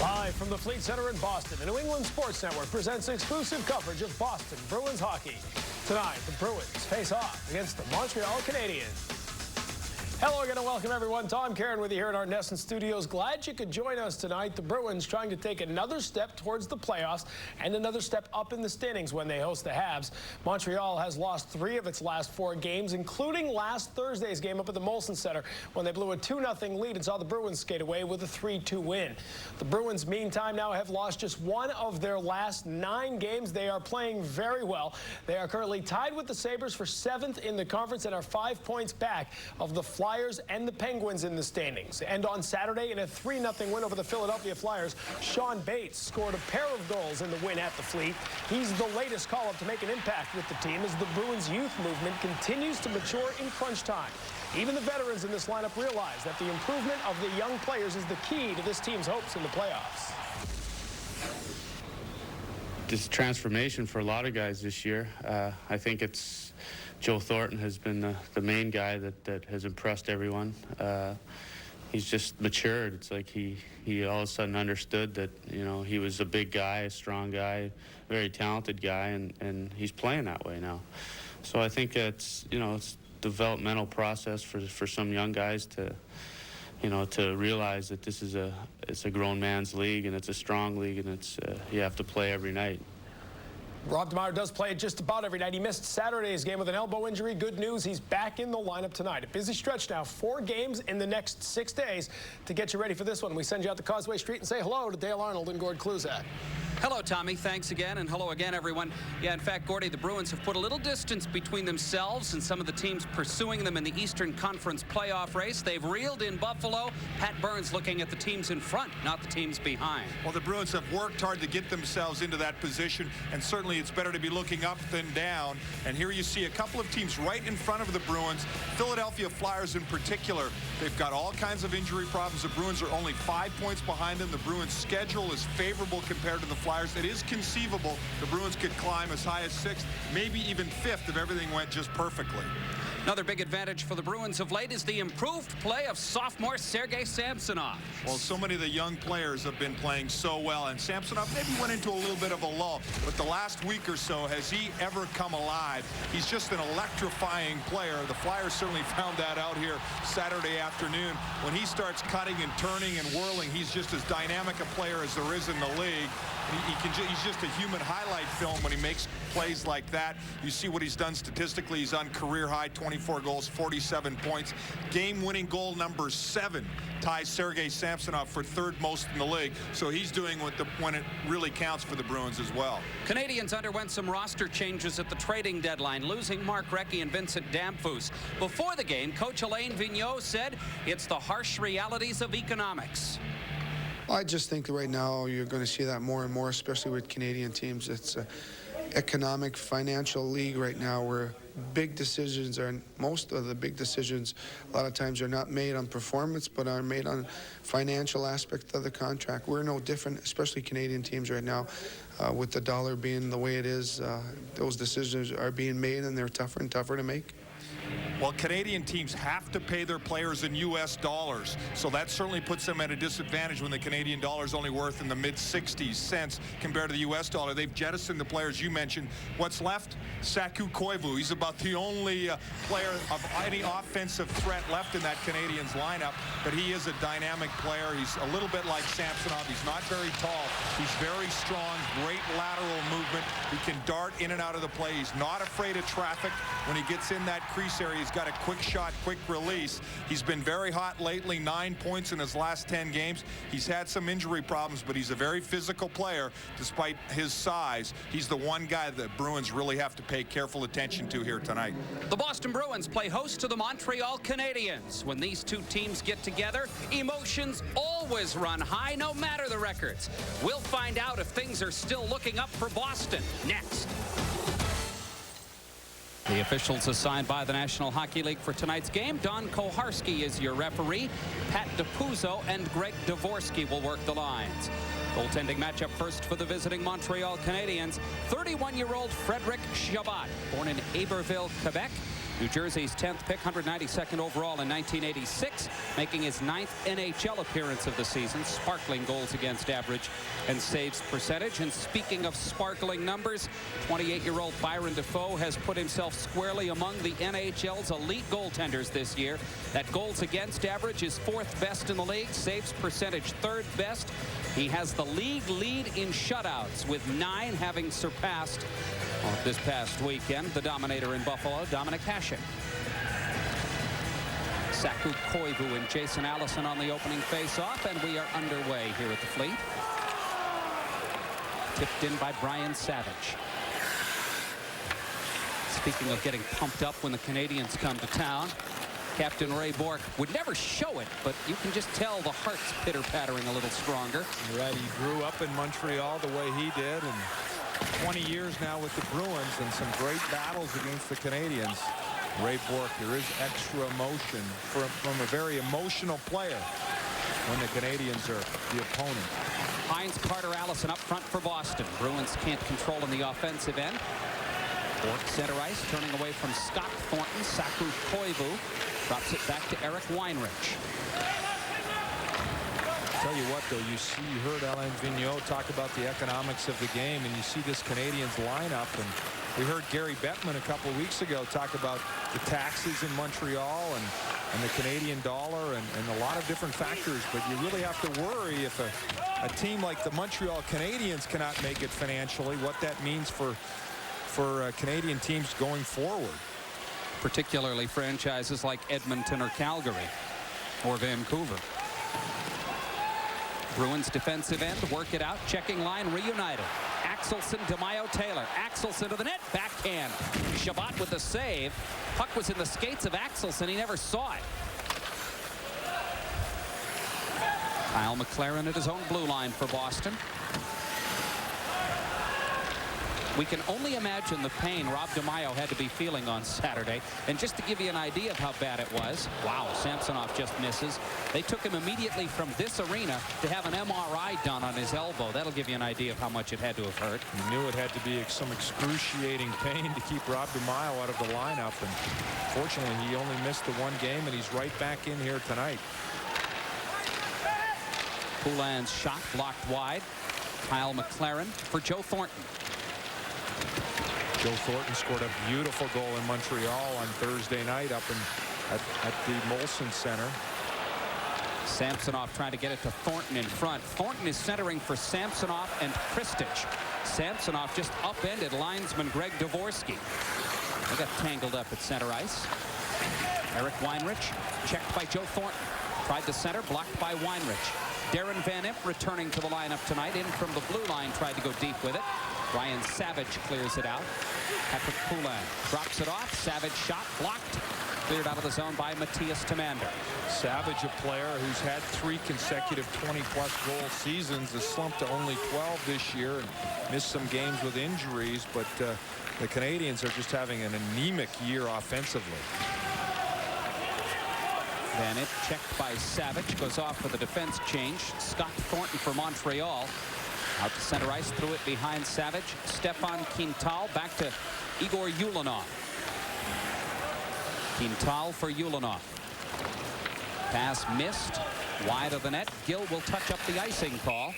Live from the Fleet Center in Boston, the New England Sports Network presents exclusive coverage of Boston Bruins hockey. Tonight, the Bruins face off against the Montreal Canadiens. Hello again and welcome everyone. Tom Karen with you here in our Nesson studios. Glad you could join us tonight. The Bruins trying to take another step towards the playoffs and another step up in the standings when they host the Habs. Montreal has lost 3 of its last 4 games, including last Thursday's game up at the Molson Center when they blew a 2-0 lead and saw the Bruins skate away with a 3-2 win. The Bruins, meantime, now have lost just 1 of their last 9 games. They are playing very well. They are currently tied with the Sabres for 7th in the conference and are 5 points back of the Flyers and the Penguins in the standings. And on Saturday, in a 3-0 win over the Philadelphia Flyers, Sean Bates scored a pair of goals in the win at the Fleet. He's the latest call-up to make an impact with the team as the Bruins youth movement continues to mature in crunch time. Even the veterans in this lineup realize that the improvement of the young players is the key to this team's hopes in the playoffs. This transformation for a lot of guys this year. I think it's Joe Thornton has been the main guy that has impressed everyone. He's just matured. It's like he all of a sudden understood that, you know, he was a big guy, a strong guy, very talented guy, and he's playing that way now. So I think it's, you know, it's a developmental process for some young guys to, you know, to realize that this is it's a grown man's league and it's a strong league and it's you have to play every night. Rob DeMeyer does play just about every night. He missed Saturday's game with an elbow injury. Good news, he's back in the lineup tonight. A busy stretch now, 4 games in the next 6 days to get you ready for this one. We send you out to Causeway Street and say hello to Dale Arnold and Gord Kluzak. Hello, Tommy. Thanks again, and hello again, everyone. Yeah, in fact, Gordy, the Bruins have put a little distance between themselves and some of the teams pursuing them in the Eastern Conference playoff race. They've reeled in Buffalo. Pat Burns looking at the teams in front, not the teams behind. Well, the Bruins have worked hard to get themselves into that position, and certainly it's better to be looking up than down. And here you see a couple of teams right in front of the Bruins, Philadelphia Flyers in particular. They've got all kinds of injury problems. The Bruins are only 5 points behind them. The Bruins' schedule is favorable compared to the Flyers. It is conceivable the Bruins could climb as high as 6th, maybe even 5th if everything went just perfectly. Another big advantage for the Bruins of late is the improved play of sophomore Sergei Samsonov. Well, so many of the young players have been playing so well, and Samsonov maybe went into a little bit of a lull, but the last week or so, has he ever come alive? He's just an electrifying player. The Flyers certainly found that out here Saturday afternoon. When he starts cutting and turning and whirling, he's just as dynamic a player as there is in the league. He's just a human highlight film when he makes plays like that. You see what he's done statistically. He's on career high 24 goals, 47 points. Game-winning goal number 7 ties Sergei Samsonov for 3rd most in the league. So he's doing when it really counts for the Bruins as well. Canadiens underwent some roster changes at the trading deadline, losing Mark Recchi and Vincent Damphousse. Before the game, coach Alain Vigneault said it's the harsh realities of economics. I just think that right now you're going to see that more and more, especially with Canadian teams. It's an economic, financial league right now where big decisions are, most of the big decisions a lot of times are not made on performance, but are made on financial aspect of the contract. We're no different, especially Canadian teams right now, with the dollar being the way it is. Those decisions are being made and they're tougher and tougher to make. Well, Canadian teams have to pay their players in U.S. dollars, so that certainly puts them at a disadvantage when the Canadian dollar is only worth in the mid-60 cents compared to the U.S. dollar. They've jettisoned the players you mentioned. What's left? Saku Koivu. He's about the only player of any offensive threat left in that Canadiens lineup, but he is a dynamic player. He's a little bit like Samsonov. He's not very tall. He's very strong, great lateral movement. He can dart in and out of the play. He's not afraid of traffic. When he gets in that crease area, he's got a quick shot, quick release. He's been very hot lately, 9 points in his last 10 games. He's had some injury problems, but he's a very physical player despite his size. He's the one guy that Bruins really have to pay careful attention to here tonight. The Boston Bruins play host to the Montreal Canadiens. When these two teams get together, emotions always run high, no matter the records. We'll find out if things are still looking up for Boston next. The officials assigned by the National Hockey League for tonight's game. Don Koharski is your referee. Pat DePuzzo and Greg Dvorsky will work the lines. Goaltending matchup first for the visiting Montreal Canadiens. 31-year-old Frederic Chabot, born in Iberville, Quebec. New Jersey's 10th pick, 192nd overall in 1986, making his 9th NHL appearance of the season. Sparkling goals against average and saves percentage. And speaking of sparkling numbers, 28-year-old Byron Defoe has put himself squarely among the NHL's elite goaltenders this year. That goals against average is 4th best in the league, saves percentage 3rd best. He has the league lead in shutouts, with 9, having surpassed this past weekend the dominator in Buffalo, Dominic Hasek. Saku Koivu and Jason Allison on the opening face-off, and we are underway here at the Fleet. Tipped in by Brian Savage. Speaking of getting pumped up when the Canadiens come to town, Captain Ray Bourque would never show it, but you can just tell the heart's pitter-pattering a little stronger. Right, he grew up in Montreal the way he did, and 20 years now with the Bruins and some great battles against the Canadiens. Ray Bourque, there is extra emotion from a very emotional player when the Canadiens are the opponent. Hines, Carter, Allison up front for Boston. Bruins can't control in the offensive end. Bourque center ice, turning away from Scott Thornton. Saku Koivu drops it back to Eric Weinrich. Tell you what, though, you heard Alain Vigneault talk about the economics of the game, and you see this Canadiens lineup, and we heard Gary Bettman a couple weeks ago talk about the taxes in Montreal and the Canadian dollar and a lot of different factors, but you really have to worry if a team like the Montreal Canadiens cannot make it financially, what that means for Canadian teams going forward. Particularly franchises like Edmonton or Calgary or Vancouver. Bruins defensive end, work it out, checking line reunited. Axelson, DeMaio, Taylor. Axelson to the net, backhand. Shabbat with the save. Puck was in the skates of Axelson, he never saw it. Kyle McLaren at his own blue line for Boston. We can only imagine the pain Rob DeMaio had to be feeling on Saturday. And just to give you an idea of how bad it was, wow, Samsonov just misses. They took him immediately from this arena to have an MRI done on his elbow. That'll give you an idea of how much it had to have hurt. You knew it had to be some excruciating pain to keep Rob DeMaio out of the lineup. And fortunately, he only missed the one game, and he's right back in here tonight. Poulin's shot blocked wide. Kyle McLaren for Joe Thornton. Joe Thornton scored a beautiful goal in Montreal on Thursday night up at the Molson Center. Samsonov trying to get it to Thornton in front. Thornton is centering for Samsonov and Kristich. Samsonov just upended linesman Greg Dvorsky. They got tangled up at center ice. Eric Weinrich checked by Joe Thornton. Tried the center, blocked by Weinrich. Darren Van Imp returning to the lineup tonight. In from the blue line, tried to go deep with it. Ryan Savage clears it out. Patrick Poulin drops it off. Savage shot blocked. Cleared out of the zone by Matthias Tamander. Savage, a player who's had 3 consecutive 20-plus goal seasons, has slumped to only 12 this year and missed some games with injuries, but the Canadiens are just having an anemic year offensively. Van Imp checked by Savage, goes off for the defense change. Scott Thornton for Montreal. Out to center ice, threw it behind Savage. Stefan Quintal back to Igor Ulanov. Quintal for Ulanov. Pass missed. Wide of the net. Gill will touch up the icing call.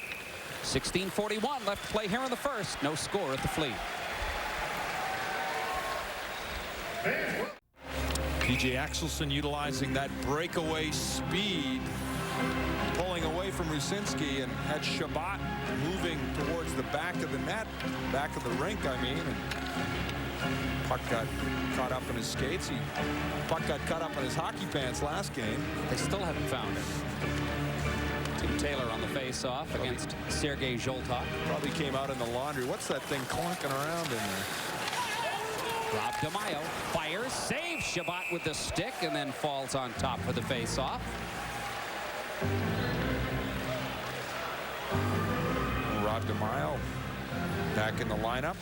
16:41 left to play here in the first. No score at the Fleet. P.J. Axelson utilizing that breakaway speed, pulling away from Rucinski, and had Shabbat moving towards the back of the net, back of the rink, I mean. And puck got caught up in his skates. Puck got caught up in his hockey pants last game. They still haven't found it. Tim Taylor on the face-off against Sergei Zholtok. Probably came out in the laundry. What's that thing clunking around in there? Rob DeMaio fires, saves Shabbat with the stick, and then falls on top for the face-off. Rob DeMaio back in the lineup.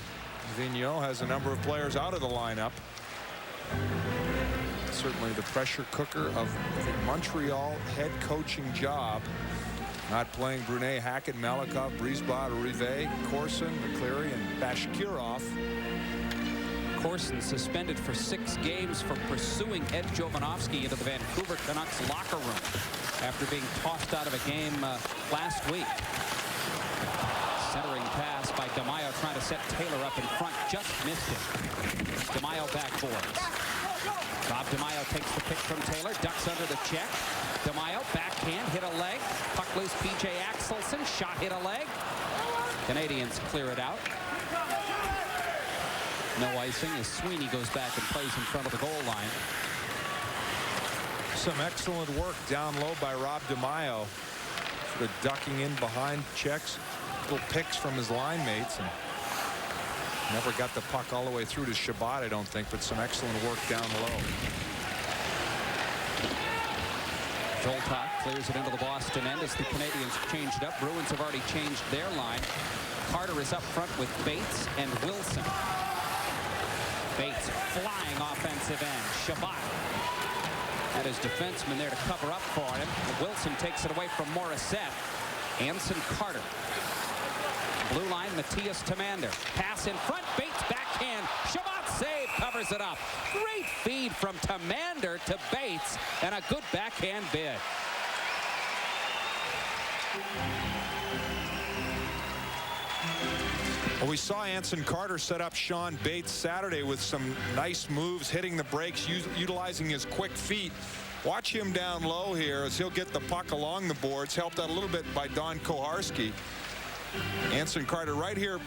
Vigneault has a number of players out of the lineup. Certainly the pressure cooker of the Montreal head coaching job. Not playing Brunet, Hackett, Malakoff, Brisebois, Rivet, Corson, McCleary, and Bashkirov. Corson suspended for 6 games for pursuing Ed Jovanovski into the Vancouver Canucks locker room after being tossed out of a game last week. Centering pass by DeMaio trying to set Taylor up in front. Just missed it. DeMaio backboards. Rob DeMaio takes the pick from Taylor. Ducks under the check. DeMaio backhand hit a leg. Puck loose. P.J. Axelson shot hit a leg. Canadiens clear it out. No icing as Sweeney goes back and plays in front of the goal line. Some excellent work down low by Rob DeMaio. Sort of ducking in behind checks. Little picks from his line mates. And never got the puck all the way through to Shabbat, I don't think, but some excellent work down low. Zoltak clears it into the Boston end as the Canadiens change it up. Bruins have already changed their line. Carter is up front with Bates and Wilson. Bates flying offensive end. Shabbat had his defenseman there to cover up for him. Wilson takes it away from Morissette. Anson Carter. Blue line, Matthias Tamander. Pass in front, Bates backhand. Shabbat save, covers it up. Great feed from Tamander to Bates, and a good backhand bid. Well, we saw Anson Carter set up Sean Bates Saturday with some nice moves, hitting the brakes, utilizing his quick feet. Watch him down low here as he'll get the puck along the boards, helped out a little bit by Don Koharski. Anson Carter right here.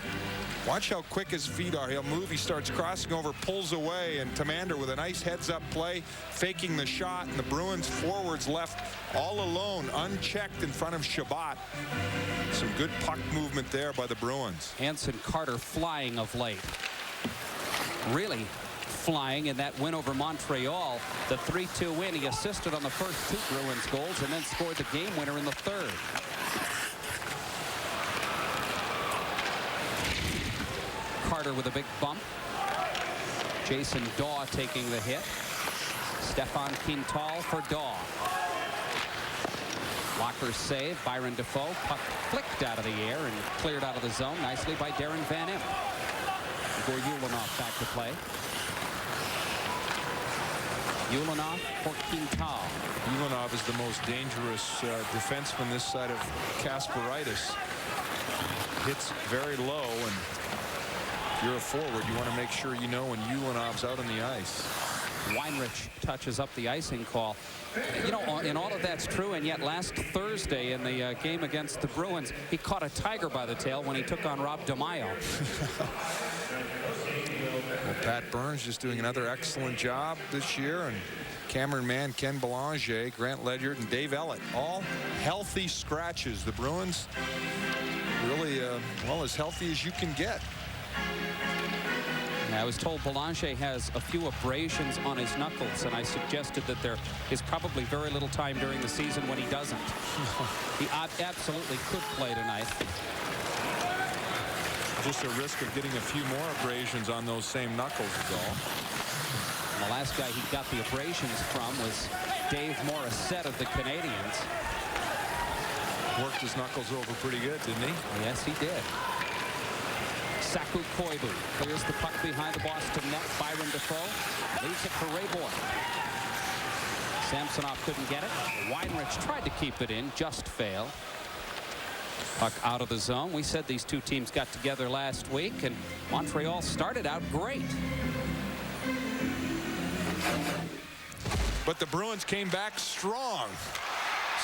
Watch how quick his feet are. He'll move. He starts crossing over, pulls away, and Tamander with a nice heads-up play, faking the shot, and the Bruins forwards left all alone, unchecked in front of Shabbat. Some good puck movement there by the Bruins. Anson Carter flying of late. Really flying in that win over Montreal. The 3-2 win. He assisted on the first 2 Bruins goals and then scored the game winner in the 3rd. Carter with a big bump. Jason Daw taking the hit. Stefan Quintal for Daw. Walker's save. Byron Defoe. Puck flicked out of the air and cleared out of the zone nicely by Darren Van Imp. Igor Ulanov back to play. Ulanov for Quintal. Ulanov is the most dangerous defenseman this side of Kasparaitis. Hits very low, and if you're a forward, you want to make sure you know when Ulanov's out on the ice. Weinrich touches up the icing call. You know, and all of that's true, and yet last Thursday in the game against the Bruins, he caught a tiger by the tail when he took on Rob DeMaio. Well, Pat Burns just doing another excellent job this year, and Cameron Mann, Ken Belanger, Grant Ledyard, and Dave Ellett, all healthy scratches. The Bruins really, well, as healthy as you can get. I was told Belanger has a few abrasions on his knuckles, and I suggested that there is probably very little time during the season when he doesn't. He absolutely could play tonight. Just a risk of getting a few more abrasions on those same knuckles is all. And the last guy he got the abrasions from was Dave Morissette of the Canadiens. Worked his knuckles over pretty good, didn't he? Yes, he did. Saku Koivu clears the puck behind the Boston net. Byron Defoe leaves it for Ray Boyd. Samsonov couldn't get it. Weinrich tried to keep it in, just failed. Puck out of the zone. We said these 2 teams got together last week, and Montreal started out great. But the Bruins came back strong.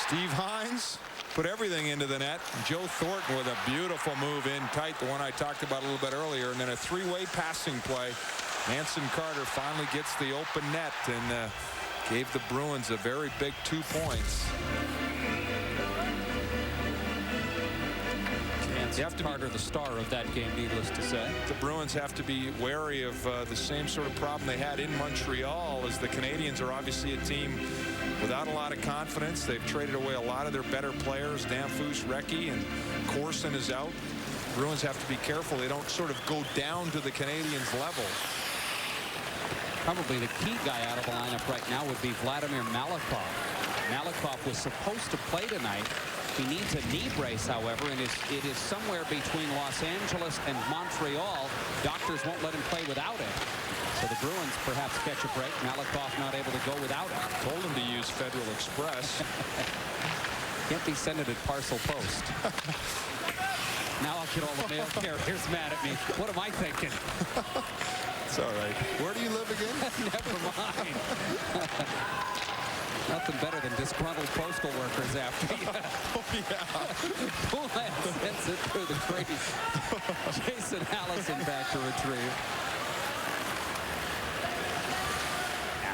Steve Hines put everything into the net. Joe Thornton with a beautiful move in tight, the one I talked about a little bit earlier, and then a 3-way passing play. Anson Carter finally gets the open net and gave the Bruins a very big 2 points. Carter the star of that game, needless to say. The Bruins have to be wary of the same sort of problem they had in Montreal, as the Canadiens are obviously a team without a lot of confidence. They've traded away a lot of their better players. Danfus, Recchi, and Corson is out. Bruins have to be careful they don't sort of go down to the Canadiens' level. Probably the key guy out of the lineup right now would be Vladimir Malakhov. Malakhov was supposed to play tonight. He needs a knee brace, however, and it is somewhere between Los Angeles and Montreal. Doctors won't let him play without it. So the Bruins perhaps catch a break. Malakoff not able to go without it. Told him to use Federal Express. Can't be sent it at parcel post. Now I'll get all the mail carriers mad at me. What am I thinking? It's all right. Where do you live again? Never mind. Nothing better than disgruntled postal workers after you. Oh, yeah. Poulin sends it through the crease. Jason Allison back to retrieve.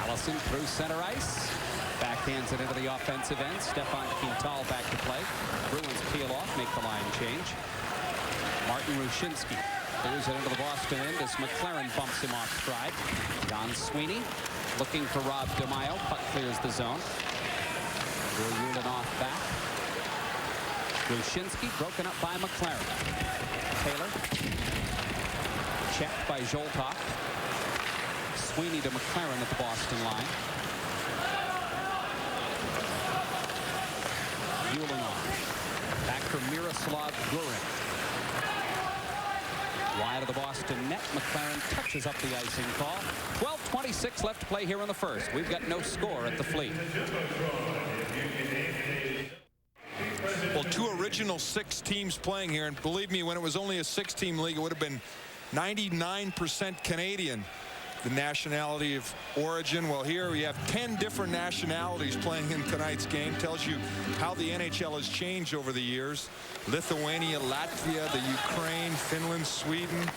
Allison through center ice. Backhands it into the offensive end. Stefan Quintal back to play. Bruins peel off, make the line change. Martin Rushinsky clears it into the Boston end as McLaren bumps him off stride. Don Sweeney looking for Rob DeMaio. Puck clears the zone. Ulyanov back. Rushinsky broken up by McLaren. Taylor checked by Zoltok. Sweeney to McLaren at the Boston line. Ulyanov back for Miroslav Gurin. Wide of the Boston net. McLaren touches up the icing call. 12:26 left to play here in the first. We've got no score at the Fleet. Well, 2 original 6 teams playing here, and believe me, when it was only a 6-team league, it would have been 99% Canadian, the nationality of origin. Well, here we have 10 different nationalities playing in tonight's game. Tells you how the NHL has changed over the years. Lithuania, Latvia, the Ukraine, Finland, Sweden.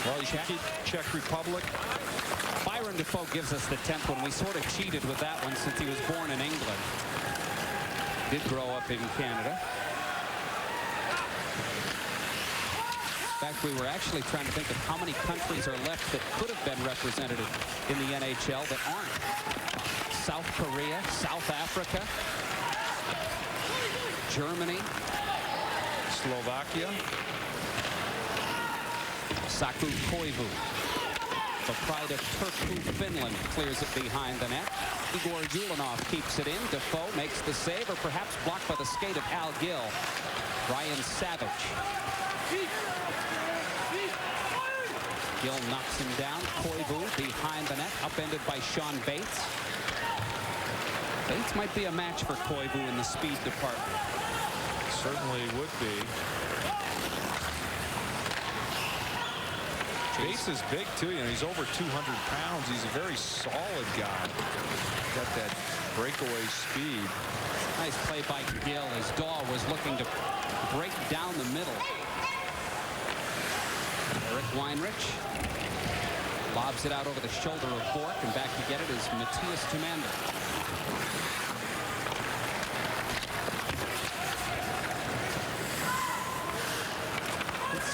Well, you can keep Czech Republic. Byron Defoe gives us the 10th one. We sort of cheated with that one since he was born in England. Did grow up in Canada. In fact, we were actually trying to think of how many countries are left that could have been represented in the NHL that aren't. South Korea, South Africa, Germany, Slovakia. Saku Koivu. The pride of Turku, Finland, clears it behind the net. Igor Ulyanov keeps it in. Defoe makes the save, or perhaps blocked by the skate of Al Gill. Ryan Savage. Gill knocks him down. Koivu behind the net, upended by Sean Bates. Bates might be a match for Koivu in the speed department. Certainly would be. Bates is big too. You know, he's over 200 pounds. He's a very solid guy. Got that breakaway speed. Nice play by Gill as Daw was looking to break down the middle. Eric Weinrich lobs it out over the shoulder of Bork, and back to get it is Matthias Tumander.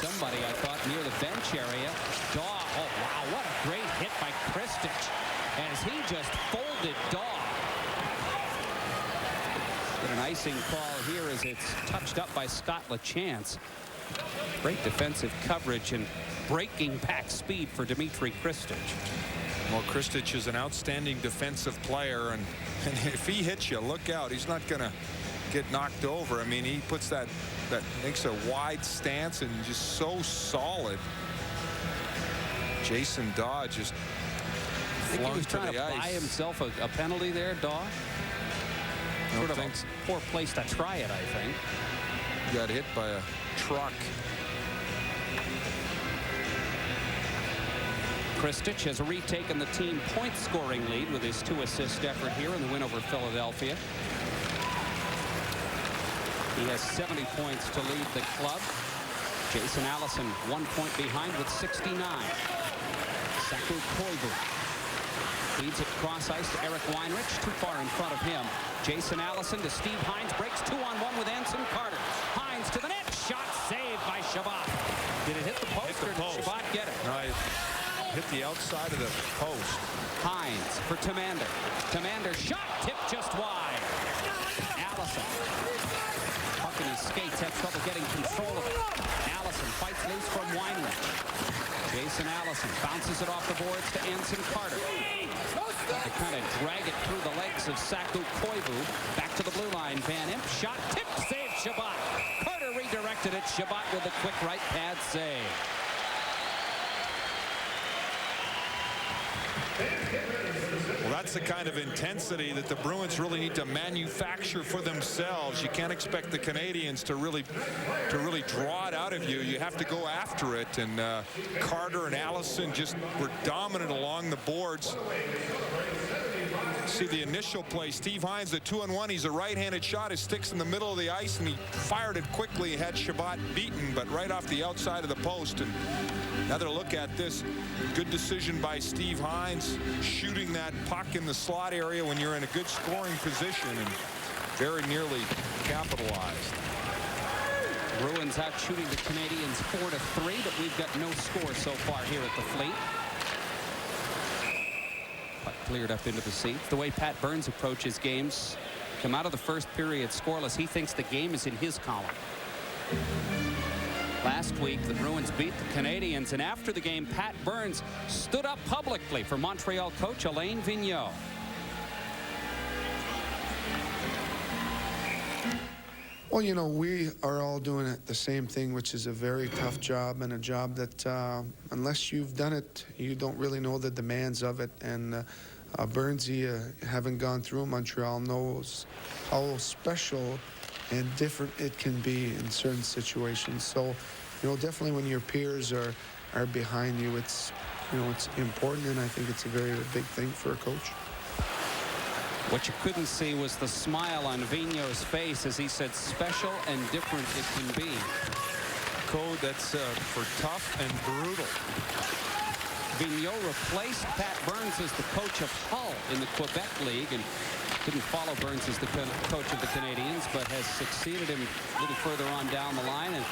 Somebody, I thought, near the bench area. Daw, oh wow, what a great hit by Kristich as he just folded Daw. Get an icing call here as it's touched up by Scott LaChance. Great defensive coverage and breaking back speed for Dmitry Kristich. Well, Kristich is an outstanding defensive player, and if he hits you, look out. He's not going to get knocked over. I mean, he puts that makes a wide stance and just so solid. Jason Daw just flung he was trying to the ice. Buy himself a penalty there, Daw. Sort of a poor place to try it, I think. Got hit by a truck. Kristich has retaken the team point scoring lead with his 2-assist effort here in the win over Philadelphia. He has 70 points to lead the club. Jason Allison 1 point behind with 69. Saku Koivu feeds it cross ice to Eric Weinrich, too far in front of him. Jason Allison to Steve Hines, breaks 2-on-1 with Anson Carter. Hines to the net, shot saved by Shabbat. Did it hit the post, or did Shabbat get it? No, it hit the outside of the post. Hines for Tumander. Tumander shot tipped just wide. Allison. Puck in his skates, have trouble getting control of it. Allison fights loose from Weinrich. Jason Allison bounces it off the boards to Anson Carter. They kind of drag it through the legs of Saku Koivu. Back to the blue line. Van Imp shot tipped, save Chabot. Carter redirected it. Chabot with a quick right pad save. Well, that's the kind of intensity that the Bruins really need to manufacture for themselves. You can't expect the Canadiens to really draw it out of you. You have to go after it. And Carter and Allison just were dominant along the boards. See the initial play. Steve Hines, the 2-on-1. He's a right-handed shot. His stick's in the middle of the ice, and he fired it quickly. He had Chabot beaten, but right off the outside of the post. And another look at this. Good decision by Steve Hines, shooting that puck in the slot area when you're in a good scoring position, and very nearly capitalized. Bruins out shooting the Canadiens 4-3, but we've got no score so far here at the Fleet. Puck cleared up into the seats. The way Pat Burns approaches games, come out of the first period scoreless. He thinks the game is in his column. Last week, the Bruins beat the Canadiens, and after the game, Pat Burns stood up publicly for Montreal coach Alain Vigneault. Well, you know, we are all doing it the same thing, which is a very tough job, and a job that unless you've done it, you don't really know the demands of it. And Burnsy, having gone through Montreal, knows how special and different it can be in certain situations. So, you know, definitely when your peers are behind you, it's, you know, it's important, and I think it's a very big thing for a coach. What you couldn't see was the smile on Vigneault's face as he said special and different it can be. Code that's for tough and brutal. Vigneault replaced Pat Burns as the coach of Hull in the Quebec League, and didn't follow Burns as the coach of the Canadiens, but has succeeded him a little further on down the line. And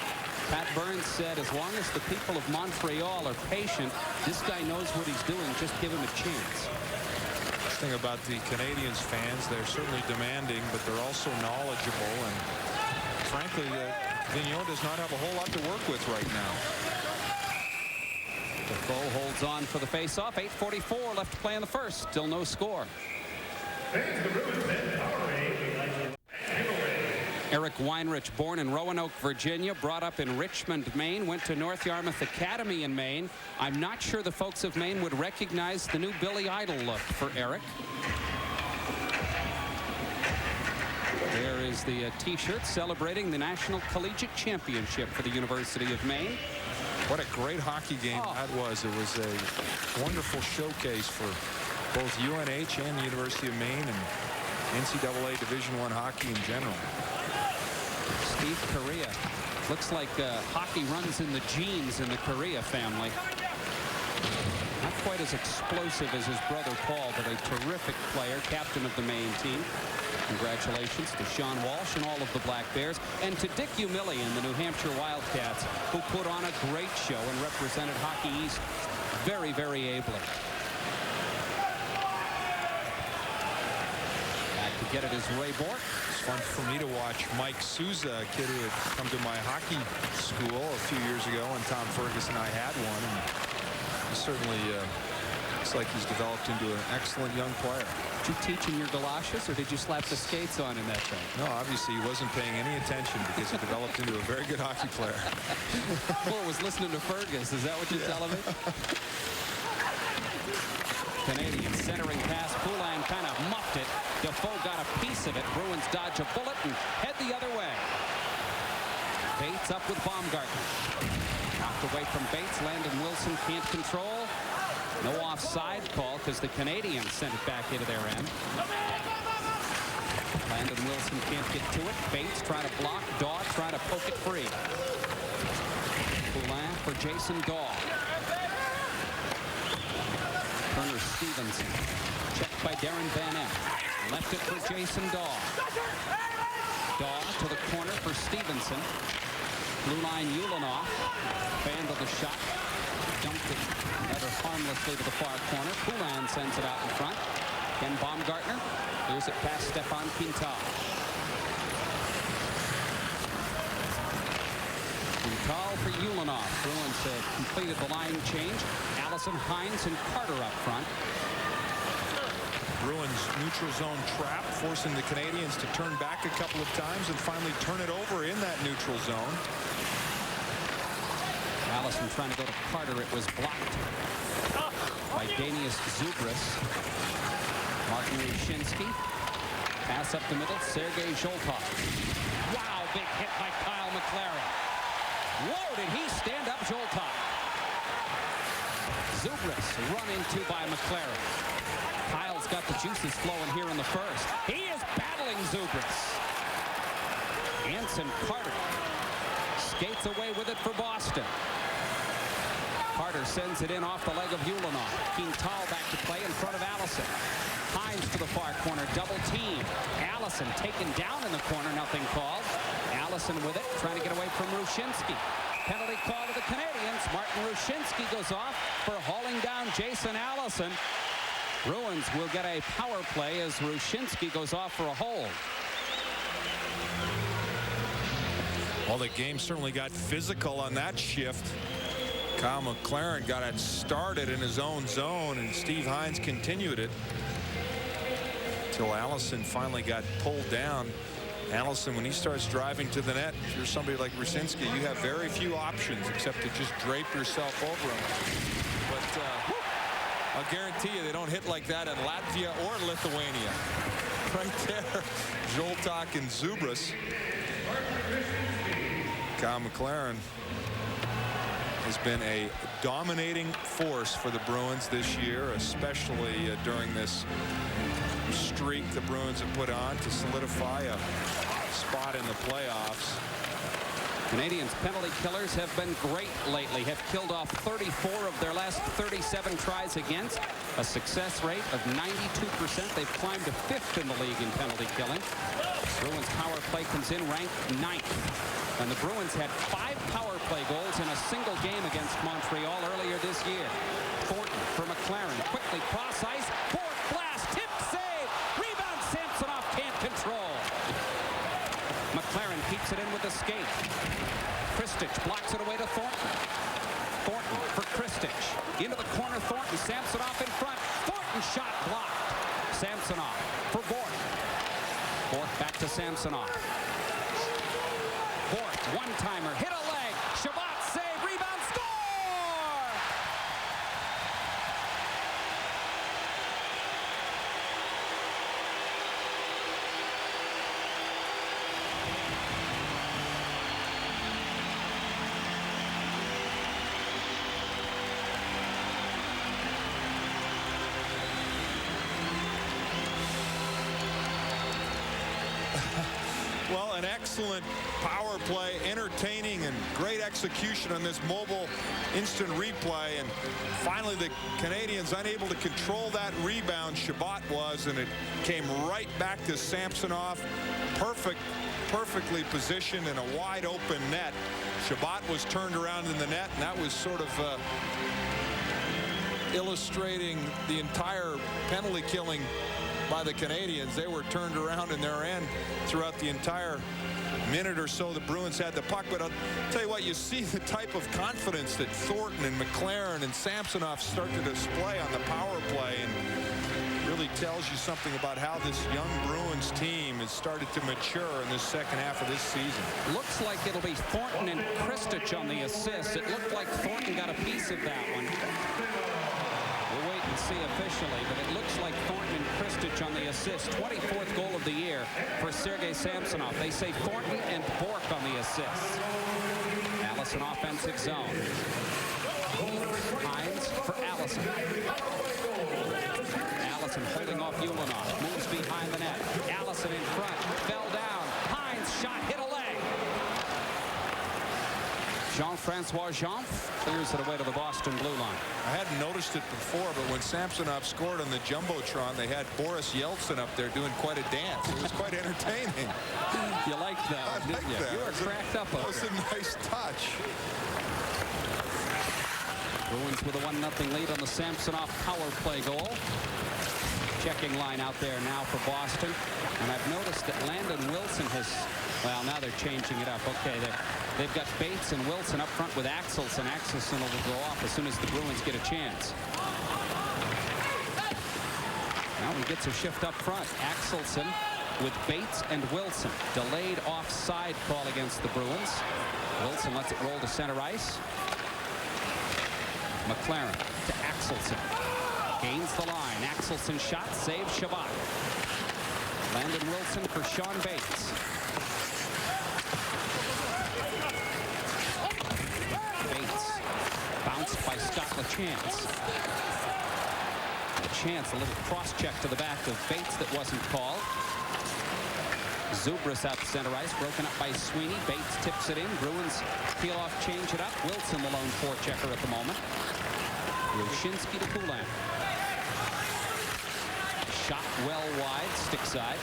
Pat Burns said, as long as the people of Montreal are patient, this guy knows what he's doing. Just give him a chance. The thing about the Canadiens fans, they're certainly demanding, but they're also knowledgeable. And frankly, Vigneault does not have a whole lot to work with right now. Defoe holds on for the face-off. 8:44 left to play in the first. Still no score. Eric Weinrich, born in Roanoke, Virginia, brought up in Richmond, Maine, went to North Yarmouth Academy in Maine. I'm not sure the folks of Maine would recognize the new Billy Idol look for Eric. There is the T-shirt celebrating the National Collegiate Championship for the University of Maine. What a great hockey game that was. It was a wonderful showcase for both UNH and the University of Maine and NCAA Division I hockey in general. Steve Correa. Looks like hockey runs in the genes in the Correa family. Not quite as explosive as his brother Paul, but a terrific player, captain of the Maine team. Congratulations to Sean Walsh and all of the Black Bears, and to Dick Umili and the New Hampshire Wildcats, who put on a great show and represented Hockey East very, very ably. Back to get it is Ray Bourque. It's fun for me to watch Mike Souza, a kid who had come to my hockey school a few years ago, and Tom Ferguson and I had one. And he certainly looks like he's developed into an excellent young player. Did you teach in your galoshes, or did you slap the skates on in that thing? No, obviously he wasn't paying any attention because he developed into a very good hockey player. Well, was listening to Fergus. Is that what you're telling me? Canadian centering pass. Poulin kind of muffed it. Defoe got a piece of it. Bruins dodge a bullet and head the other way. Bates up with Baumgartner. Knocked away from Bates. Landon Wilson can't control. No offside call because the Canadiens sent it back into their end. Landon Wilson can't get to it. Bates trying to block. Daw trying to poke it free. Poulin for Jason Daw. Turner Stevenson. Checked by Darren Van Eck. Left it for Jason Daw. Daw to the corner for Stevenson. Blue line Ulanoff. Vandal the shot. Dumped it rather harmlessly to the far corner. Poulin sends it out in front. Ken Baumgartner clears it past Stefan Quintal. Quintal for Ulanoff. Bruins completed the line change. Allison, Hines, and Carter up front. Bruins neutral zone trap, forcing the Canadiens to turn back a couple of times and finally turn it over in that neutral zone. Allison trying to go to Carter. It was blocked by Danius Zubris. Martin Rushinsky. Pass up the middle. Sergei Zholtov. Wow, big hit by Kyle McLaren. Whoa, did he stand up Zholtov? Zubris run into by McLaren. Kyle's got the juices flowing here in the first. He is battling Zubris. Anson Carter skates away with it for Boston. Carter sends it in off the leg of Ulanov. Quintal back to play in front of Allison. Hines to the far corner, double team. Allison taken down in the corner, nothing called. Allison with it, trying to get away from Rushinsky. Penalty call to the Canadiens. Martin Rushinsky goes off for hauling down Jason Allison. Bruins will get a power play as Rushinsky goes off for a hold. Well, the game certainly got physical on that shift. Kyle McLaren got it started in his own zone, and Steve Hines continued it until Allison finally got pulled down. Allison, when he starts driving to the net, if you're somebody like Rushinsky, you have very few options except to just drape yourself over him. But I'll guarantee you they don't hit like that in Latvia or Lithuania. Right there, Zoltak and Zubris. Kyle McLaren has been a dominating force for the Bruins this year, especially during this streak the Bruins have put on to solidify a spot in the playoffs. Canadiens penalty killers have been great lately, have killed off 34 of their last 37 tries against, a success rate of 92%. They've climbed to 5th in the league in penalty killing. Bruins power play comes in ranked 9th. And the Bruins had 5 power play goals in a single game against Montreal earlier this year. Thornton for McLaren, quickly cross ice, Bourque blast, tip save, rebound, Samsonov can't control. McLaren keeps it in with a skate. Kristich blocks it away to Thornton. Thornton for Kristich. Into the corner, Thornton, Samsonov in front. Thornton shot blocked. Samsonov for Bourque. Bourque back to Samsonov. Bourque, one-timer, hit a leg. Shabbat save, rebound, score! Well, an excellent power play, entertaining and great execution on this mobile instant replay. And finally, the Canadiens unable to control that rebound. Shabbat was, and it came right back to Samsonov. Perfectly positioned in a wide open net. Shabbat was turned around in the net, and that was sort of illustrating the entire penalty killing by the Canadiens. They were turned around in their end throughout the entire minute or so the Bruins had the puck. But I'll tell you what, you see the type of confidence that Thornton and McLaren and Samsonov start to display on the power play, and really tells you something about how this young Bruins team has started to mature in this second half of this season. Looks like it'll be Thornton and Kristich on the assist. It looked like Thornton got a piece of that one. We'll wait and see officially, but it looks like Thornton and Kristich on the assist. 24th goal of the year for Sergei Samsonov. They say Thornton and Bourque on the assists. Allison offensive zone. Hines for Allison. Allison holding off Ulanov. Moves behind the net. Allison in front. Fell down. Hines shot, hit a leg. Jean-Francois Jean clears it away to the Boston blue line. I hadn't noticed it before, but when Samsonov scored on the Jumbotron, they had Boris Yeltsin up there doing quite a dance. It was quite entertaining. You liked that one, didn't you? You were cracked up over it. That was a nice touch. Bruins with a 1-0 lead on the Samsonov power play goal. Checking line out there now for Boston. And I've noticed that Landon Wilson has, well, now they're changing it up. Okay, they've got Bates and Wilson up front with Axelson. Axelson will go off as soon as the Bruins get a chance. Now gets a shift up front. Axelson with Bates and Wilson. Delayed offside call against the Bruins. Wilson lets it roll to center ice. McLaren to Axelson. Gains the line. Axelson shot. Save Shabbat. Landon Wilson for Sean Bates. Bates bounced by Scott LaChance. LaChance, a little cross-check to the back of Bates that wasn't called. Zubras out to center ice, broken up by Sweeney. Bates tips it in. Bruins peel off, change it up. Wilson the lone forechecker at the moment. Rushinsky to Poulin. Shot well wide, stick side.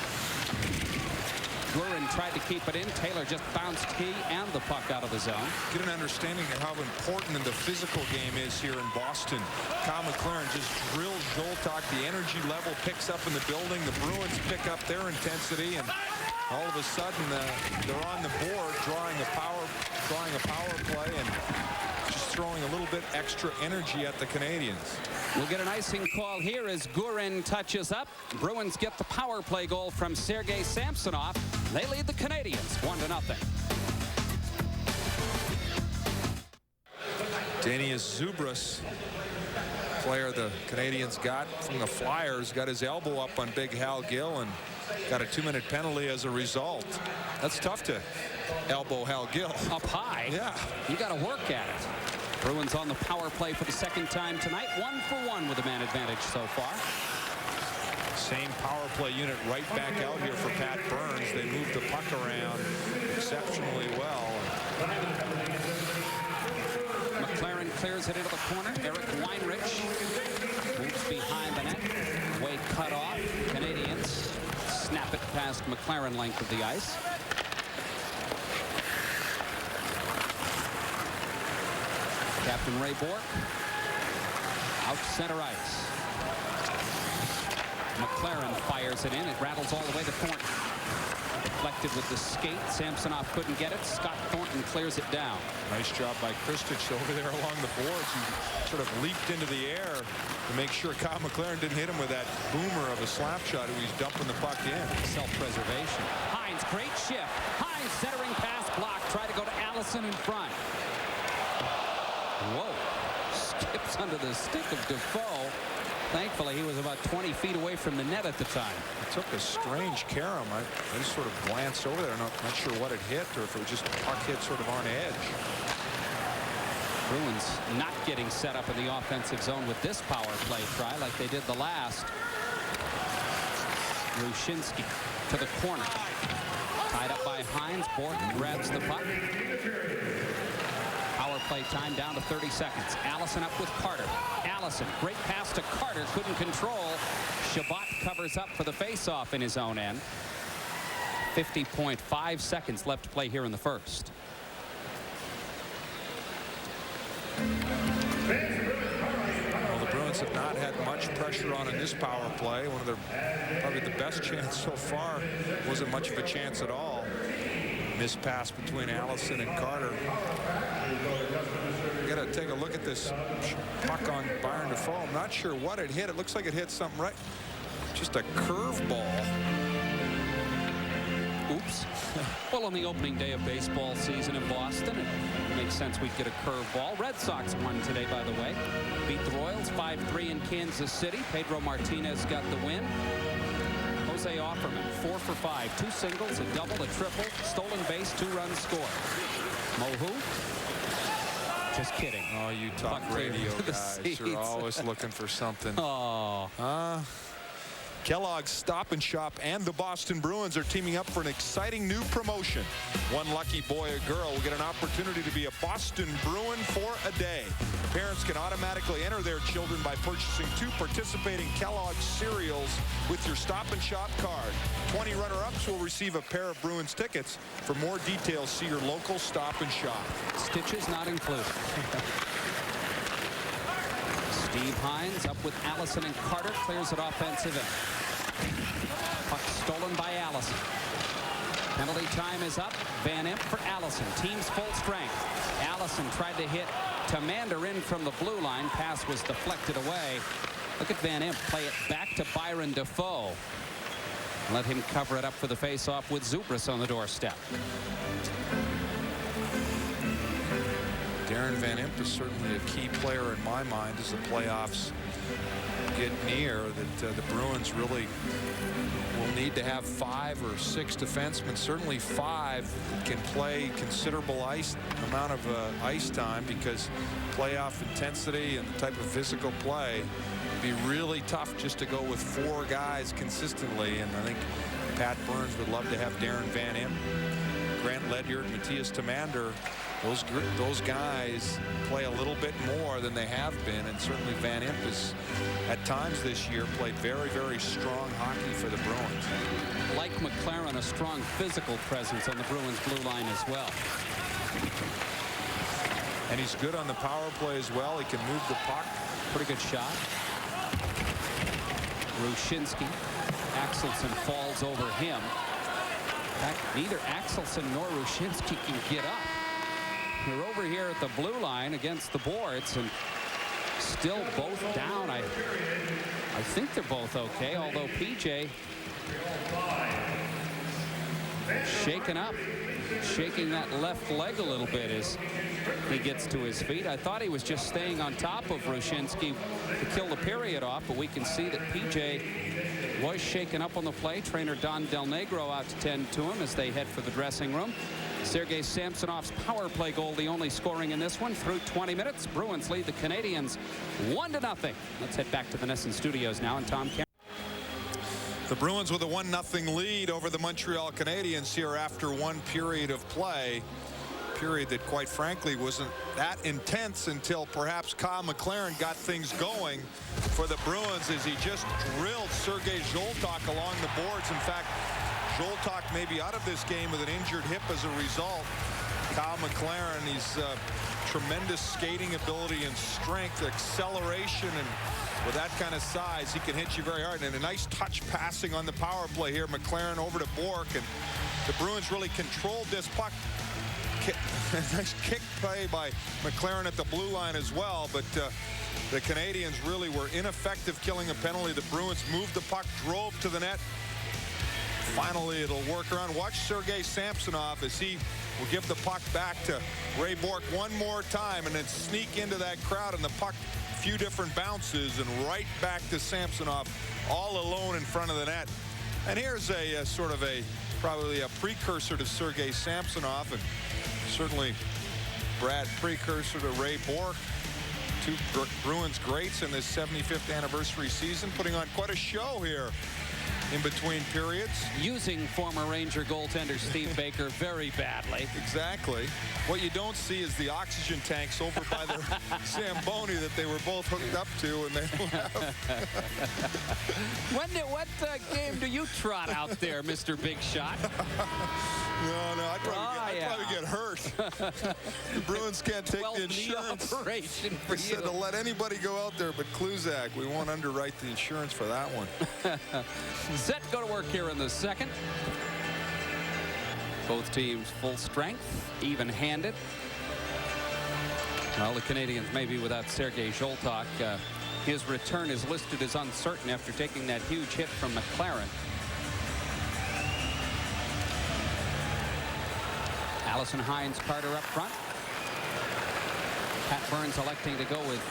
Guerin tried to keep it in. Taylor just bounced he and the puck out of the zone. Get an understanding of how important the physical game is here in Boston. Kyle McLaren just drills Zoltak. The energy level picks up in the building. The Bruins pick up their intensity, and all of a sudden they're on the board, drawing a power play and just throwing a little bit extra energy at the Canadiens. We'll get an icing call here as Guerin touches up. Bruins get the power play goal from Sergei Samsonov. They lead the Canadiens 1-0. Danius Zubras, player the Canadiens got from the Flyers, got his elbow up on Big Hal Gill and got a 2-minute penalty as a result. That's tough to elbow Hal Gill. Up high. Yeah. You got to work at it. Bruins on the power play for the second time tonight. 1-for-1 with a man advantage so far. Same power play unit right back out here for Pat Burns. They moved the puck around exceptionally well. McLaren clears it into the corner. Eric Weinrich moves behind the net. Way cut off. Canadiens snap it past McLaren length of the ice. Captain Ray Bourque out center ice. McLaren fires it in. It rattles all the way to Thornton. Deflected with the skate. Samsonov couldn't get it. Scott Thornton clears it down. Nice job by Kristich over there along the boards. He sort of leaped into the air to make sure Kyle McLaren didn't hit him with that boomer of a slap shot who he's dumping the puck in. Self-preservation. Hines, great shift. Hines centering pass blocked. Try to go to Allison in front. Whoa. Skips under the stick of Defoe. Thankfully, he was about 20 feet away from the net at the time. It took a strange carom. I just sort of glanced over there. Not sure what it hit or if it was just a puck hit sort of on edge. Bruins not getting set up in the offensive zone with this power play try like they did the last. Rushinsky to the corner. Tied up by Hines. Bourque grabs the puck. Power play time down to 30 seconds. Allison up with Carter. Allison, great pass to Carter, couldn't control. Shabbat covers up for the face-off in his own end. 50.5 seconds left to play here in the first. Well, the Bruins have not had much pressure on in this power play. One of their, probably the best chance so far. Wasn't much of a chance at all. Missed pass between Allison and Carter. You got to take a look at this puck on Byron Defoe. I'm not sure what it hit. It looks like it hit something right. Just a curveball. Oops. Well, on the opening day of baseball season in Boston, it makes sense we'd get a curveball. Red Sox won today, by the way. Beat the Royals 5-3 in Kansas City. Pedro Martinez got the win. Jose Offerman, 4 for 5. 2 singles, a double, a triple, stolen base, 2 runs scored. Mohu? Just kidding. Oh, you talk radio guys. You're always looking for something. Oh. Kellogg's Stop and Shop and the Boston Bruins are teaming up for an exciting new promotion. One lucky boy or girl will get an opportunity to be a Boston Bruin for a day. Parents can automatically enter their children by purchasing 2 participating Kellogg's cereals with your Stop and Shop card. 20 runner-ups will receive a pair of Bruins tickets. For more details, see your local Stop and Shop. Stitches not included. Steve Hines up with Allison and Carter, clears it offensive end. Puck stolen by Allison. Penalty time is up. Van Imp for Allison. Team's full strength. Allison tried to hit Tamander in from the blue line. Pass was deflected away. Look at Van Impe play it back to Byron Defoe. Let him cover it up for the face-off with Zubris on the doorstep. Darren Van Impe is certainly a key player in my mind as the playoffs get near, that the Bruins really will need to have 5 or 6 defensemen, certainly 5 can play considerable amount of ice time, because playoff intensity and the type of physical play would be really tough just to go with 4 guys consistently. And I think Pat Burns would love to have Darren Van Impe, Grant Ledyard, Matthias Tamander. Those guys play a little bit more than they have been, and certainly Van Impe has at times this year played very, very strong hockey for the Bruins. Like McLaren, a strong physical presence on the Bruins blue line as well. And he's good on the power play as well. He can move the puck. Pretty good shot. Rushinsky. Axelson falls over him. In fact, neither Axelson nor Rushinsky can get up. They're over here at the blue line against the boards, and still both down. I think they're both okay, although PJ shaken up, shaking that left leg a little bit as he gets to his feet. I thought he was just staying on top of Rushinsky to kill the period off, but we can see that PJ was shaken up on the play. Trainer Don Del Negro out to tend to him as they head for the dressing room. Sergei Samsonov's power play goal, the only scoring in this one through 20 minutes. Bruins lead the Canadiens 1-0. Let's head back to the Nesson Studios now, and Tom Cameron. The Bruins with a 1-0 lead over the Montreal Canadiens here after one period of play. Period that, quite frankly, wasn't that intense until perhaps Kyle McLaren got things going for the Bruins as he just drilled Sergei Zoltak along the boards. In fact, Zoltak may be out of this game with an injured hip as a result. Kyle McLaren, he's tremendous skating ability and strength, acceleration, and with that kind of size, he can hit you very hard. And a nice touch passing on the power play here. McLaren over to Bourque, and the Bruins really controlled this puck. Nice kick play by McLaren at the blue line as well, but the Canadiens really were ineffective killing a penalty. The Bruins moved the puck, drove to the net. Finally, it'll work around. Watch Sergei Samsonov as he will give the puck back to Ray Bourque one more time and then sneak into that crowd, and the puck, a few different bounces, and right back to Samsonov all alone in front of the net. And here's a sort of probably a precursor to Sergei Samsonov, and certainly Brad precursor to Ray Bourque. Two Bruins greats in this 75th anniversary season, putting on quite a show here in between periods. Using former Ranger goaltender Steve Baker very badly. Exactly. What you don't see is the oxygen tanks over by the Zamboni that they were both hooked up to, and they left. What game do you trot out there, Mr. Big Shot? No, I'd probably get hurt. The Bruins can't take the insurance. Operation for they said to let anybody go out there but Kluzak. We won't underwrite the insurance for that one. Set, go to work here in the second. Both teams full strength, even-handed. Well, the Canadiens may be without Sergei Zoltak. His return is listed as uncertain after taking that huge hit from McLaren. Allison Hines-Carter up front. Pat Burns electing to go with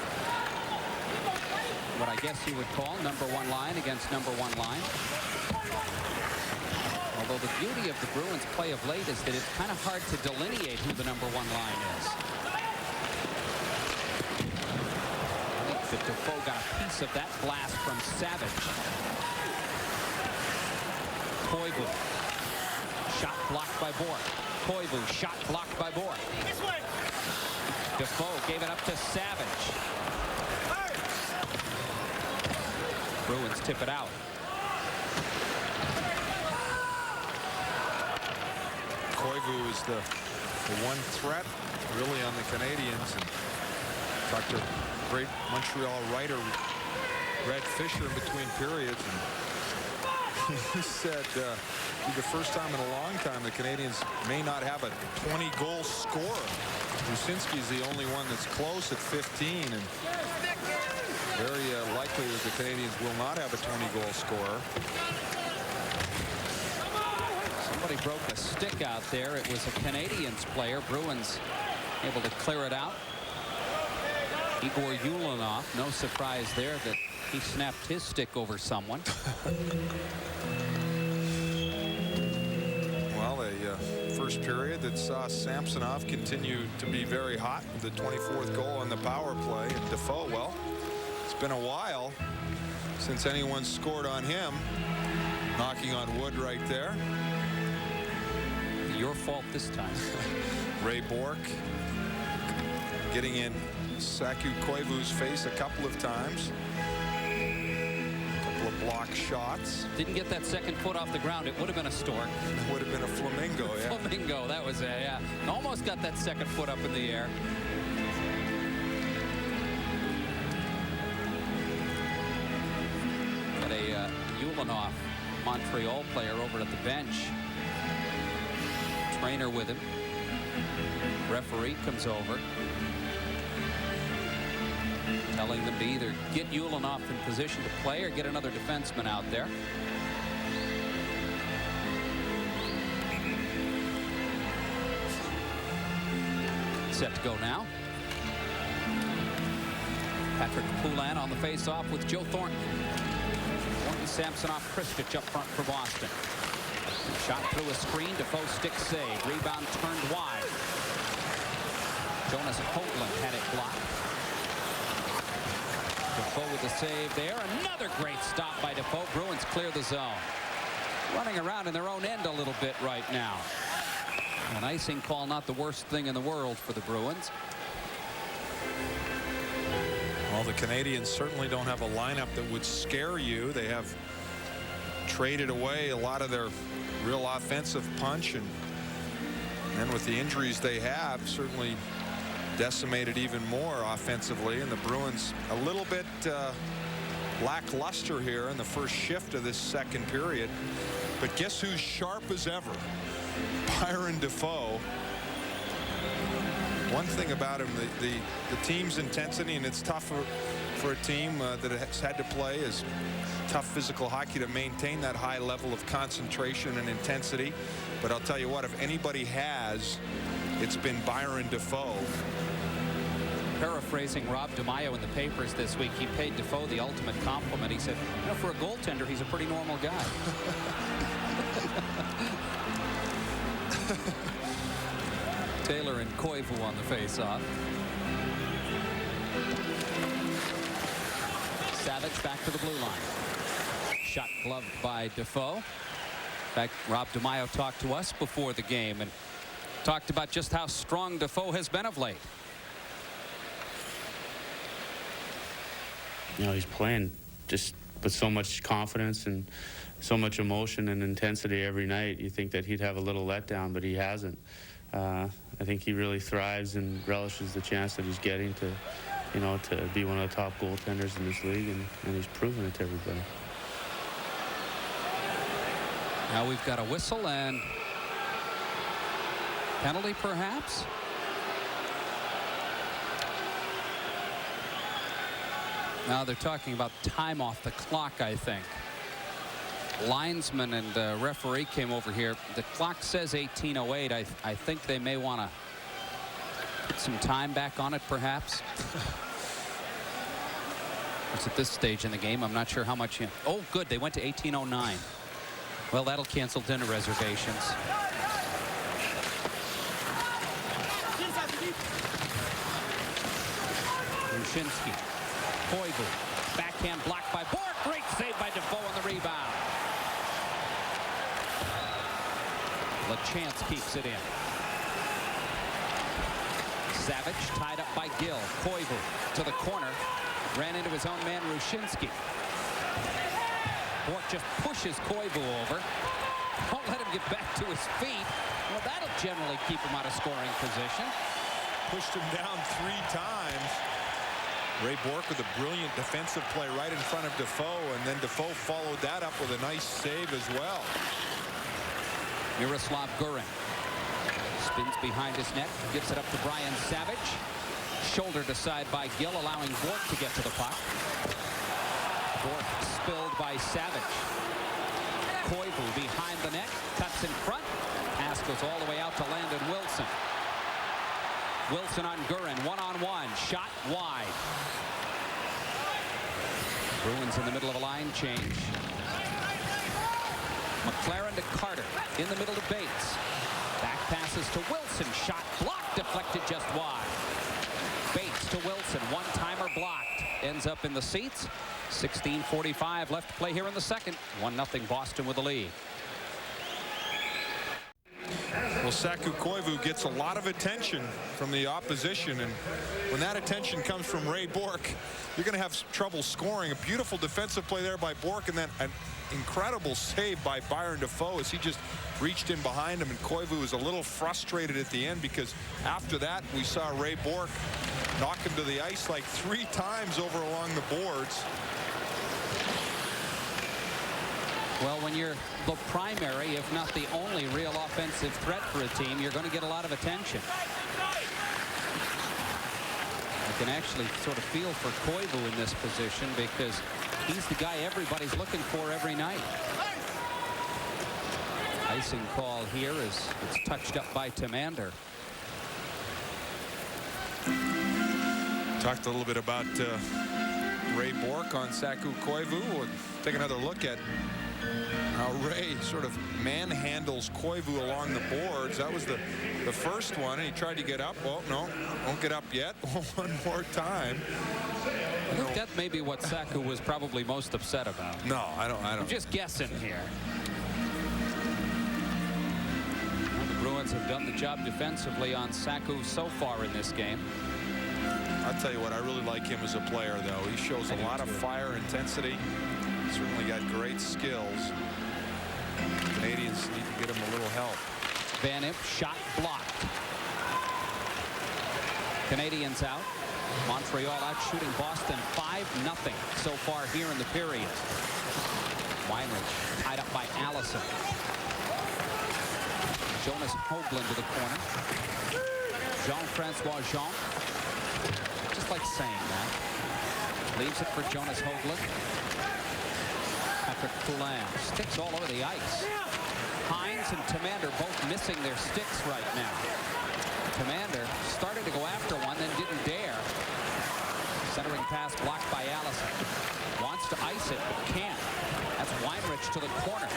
what I guess you would call number one line against number one line. Although the beauty of the Bruins play of late is that it's kind of hard to delineate who the number one line is. I think that Defoe got a piece of that blast from Savage. Koivu. Shot blocked by Bourque. Koivu, shot blocked by Bourque. Defoe gave it up to Savage. Bruins tip it out. Koivu is the one threat really on the Canadiens, and talked to great Montreal writer Red Fisher in between periods, and he said for the first time in a long time the Canadiens may not have a 20-goal scorer. Rusinski's the only one that's close at 15, and Very likely that the Canadiens will not have a 20-goal scorer. Somebody broke a stick out there. It was a Canadiens player. Bruins able to clear it out. Igor Ulanov, no surprise there that he snapped his stick over someone. Well, a first period that saw Samsonov continue to be very hot with the 24th goal on the power play. And Defoe, well, it's been a while since anyone scored on him. Knocking on wood right there. Your fault this time. Ray Bourque getting in Saku Koivu's face a couple of times. A couple of block shots. Didn't get that second foot off the ground. It would have been a stork. It would have been a flamingo, yeah. Flamingo, that was it, yeah. Almost got that second foot up in the air. Got a Ulanov Montreal player over at the bench. Trainer with him. Referee comes over, telling them to either get Ulanov in position to play or get another defenseman out there. Set to go now. Patrick Poulin on the face-off with Joe Thornton. Thornton, Samsonov, Kristich up front for Boston. Shot through a screen. Defoe stick save. Rebound turned wide. Jonas Hoagland had it blocked. Defoe with the save there. Another great stop by Defoe. Bruins clear the zone. Running around in their own end a little bit right now. An icing call, not the worst thing in the world for the Bruins. Well, the Canadiens certainly don't have a lineup that would scare you. They have traded away a lot of their real offensive punch, and then with the injuries they have, certainly decimated even more offensively. And the Bruins a little bit lackluster here in the first shift of this second period. But guess who's sharp as ever? Byron Defoe. One thing about him, the team's intensity, and it's tough for a team that has had to play is tough physical hockey to maintain that high level of concentration and intensity. But I'll tell you what, if anybody has, it's been Byron Defoe. Paraphrasing Rob DeMaio in the papers this week, he paid Defoe the ultimate compliment. He said, you know, for a goaltender, he's a pretty normal guy. Taylor and Koivu on the face-off. Savage back to the blue line. Shot gloved by Defoe. In fact, Rob DeMaio talked to us before the game and talked about just how strong Defoe has been of late. You know, he's playing just with so much confidence and so much emotion and intensity every night. You think that he'd have a little letdown, but he hasn't. I think he really thrives and relishes the chance that he's getting to, you know, to be one of the top goaltenders in this league, and he's proven it to everybody. Now we've got a whistle and penalty, perhaps. Now they're talking about time off the clock, I think. Linesman and referee came over here. The clock says 18:08. I think they may want to put some time back on it, perhaps. It's at this stage in the game. I'm not sure how much. Oh, good. They went to 18:09. Well, that'll cancel dinner reservations. Rushinsky. Koivu. Backhand blocked by Bourque. Great save by Defoe on the rebound. LaChance keeps it in. Savage tied up by Gill. Koivu to the corner. Ran into his own man, Rushinsky. Bourque just pushes Koivu over. Don't let him get back to his feet. Well, that'll generally keep him out of scoring position. Pushed him down 3 times. Ray Bourque with a brilliant defensive play right in front of Defoe, and then Defoe followed that up with a nice save as well. Miroslav Gurin spins behind his net, gives it up to Brian Savage. Shouldered aside by Gill, allowing Bork to get to the puck. Bork spilled by Savage. Koivu behind the net, cuts in front. Pass goes all the way out to Landon Wilson. Wilson on Gurin, one-on-one, shot wide. Bruins in the middle of a line change. McLaren to Carter, in the middle to Bates. Back passes to Wilson, shot blocked, deflected just wide. Bates to Wilson, one-timer blocked. Ends up in the seats. 16:45 left to play here in the second. 1-0 Boston with the lead. Well, Saku Koivu gets a lot of attention from the opposition, and when that attention comes from Ray Bourque, you're going to have trouble scoring. A beautiful defensive play there by Bourque, and then an incredible save by Byron Defoe as he just reached in behind him, and Koivu was a little frustrated at the end because after that we saw Ray Bourque knock him to the ice like 3 times over along the boards. Well, when you're the primary, if not the only real offensive threat for a team, you're going to get a lot of attention. I can actually sort of feel for Koivu in this position because he's the guy everybody's looking for every night. Icing call here as it's touched up by Timander. Talked a little bit about Ray Bourque on Saku Koivu. We'll take another look at how Ray sort of manhandles Koivu along the boards. That was the first one, and he tried to get up. Well, no, won't get up yet. One more time. I think that may be what Saku was probably most upset about. No, I don't. I'm just guessing here. Well, the Bruins have done the job defensively on Saku so far in this game. I'll tell you what, I really like him as a player, though. He shows a lot of fire, intensity. Certainly got great skills. Canadians need to get him a little help. Van Imp, shot blocked. Canadians out. Montreal out shooting Boston 5-0 so far here in the period. Weinrich tied up by Allison. Jonas Hoagland to the corner. Jean-Francois Jean. Just like saying that. Leaves it for Jonas Hoagland. Patrick Poulin sticks all over the ice. Hines and Timander both missing their sticks right now. Timander started to go after one, then didn't dare. Centering pass blocked by Allison. Wants to ice it, but can't. That's Weinrich to the corner.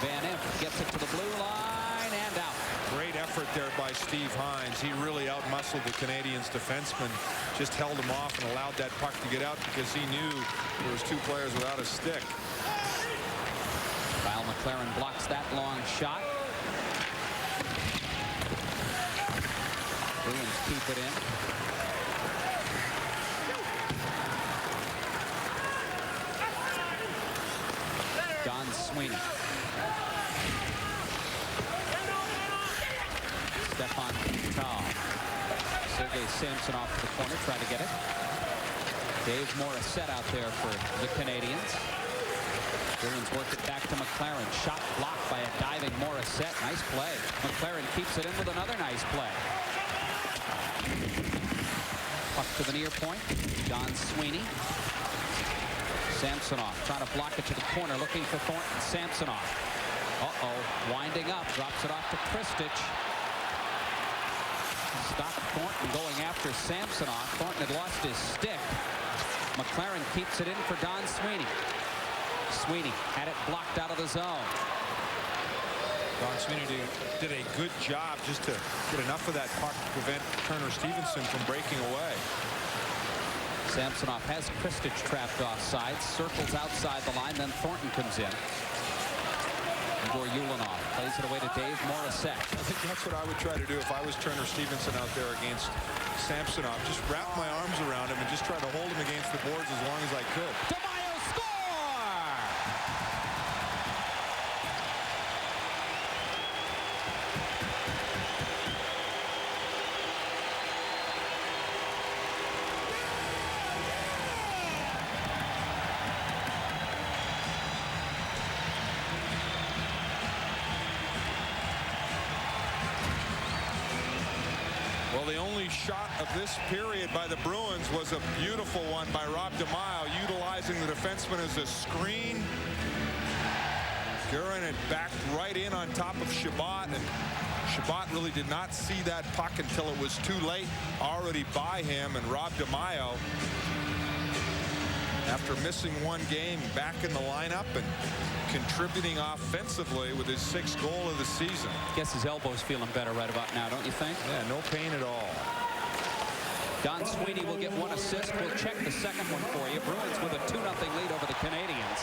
Van Imp gets it to the blue line and out. Great effort there by Steve Hines. He really outmuscled the Canadiens defenseman. Just held him off and allowed that puck to get out because he knew there was 2 players without a stick. Kyle McLaren blocks that long shot. Bruins keep it in. Don Sweeney. Stefan Tal. Sergei Samsonov to the corner, trying to get it. Dave Morissette out there for the Canadiens. Bruins work it back to McLaren. Shot blocked by a diving Morissette. Nice play. McLaren keeps it in with another nice play. Puck to the near point. Don Sweeney. Samsonov trying to block it to the corner, looking for Thornton. Samsonov. Uh-oh. Winding up. Drops it off to Kristich. Stopped Thornton going after Samsonov. Thornton had lost his stick. McLaren keeps it in for Don Sweeney. Sweeney had it blocked out of the zone. Don Sweeney did a good job just to get enough of that puck to prevent Turner Stevenson from breaking away. Samsonov has Kristich trapped offside, circles outside the line, then Thornton comes in. Igor Yulanov plays it away to Dave Morissette. I think that's what I would try to do if I was Turner Stevenson out there against Samsonov. Just wrap my arms around him and just try to hold him against the boards as long as I could. DeMaio score! Well, the only shot of this period by the Bruins was a beautiful one by Rob DeMaio, utilizing the defenseman as a screen. Guerin had backed right in on top of Chabot, and Chabot really did not see that puck until it was too late, already by him. And Rob DeMaio, after missing one game, back in the lineup and contributing offensively with his 6th goal of the season. Guess his elbow's feeling better right about now, don't you think? Yeah, no pain at all. Don Sweeney will get 1 assist. We'll check the second one for you. Bruins with a 2-0 lead over the Canadiens.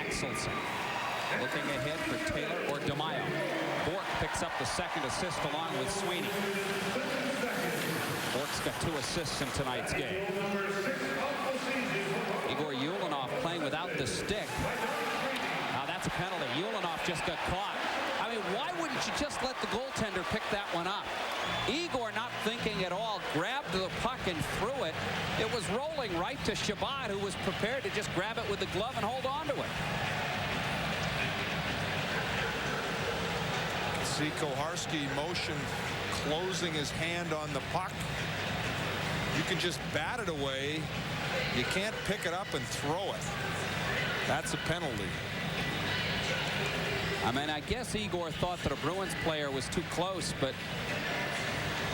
Axelson looking ahead for Taylor or DeMaio. Bork picks up the 2nd assist along with Sweeney. Bork's got 2 assists in tonight's game. Igor Ulanov playing without the stick. Now that's a penalty. Ulanov just got caught. I mean, why wouldn't you just let the goaltender pick that one up? Igor, not thinking at all, grabbed the puck and threw it. It was rolling right to Chabot, who was prepared to just grab it with the glove and hold on to it. See Koharski motion, closing his hand on the puck. You can just bat it away. You can't pick it up and throw it. That's a penalty. I mean, I guess Igor thought that a Bruins player was too close, but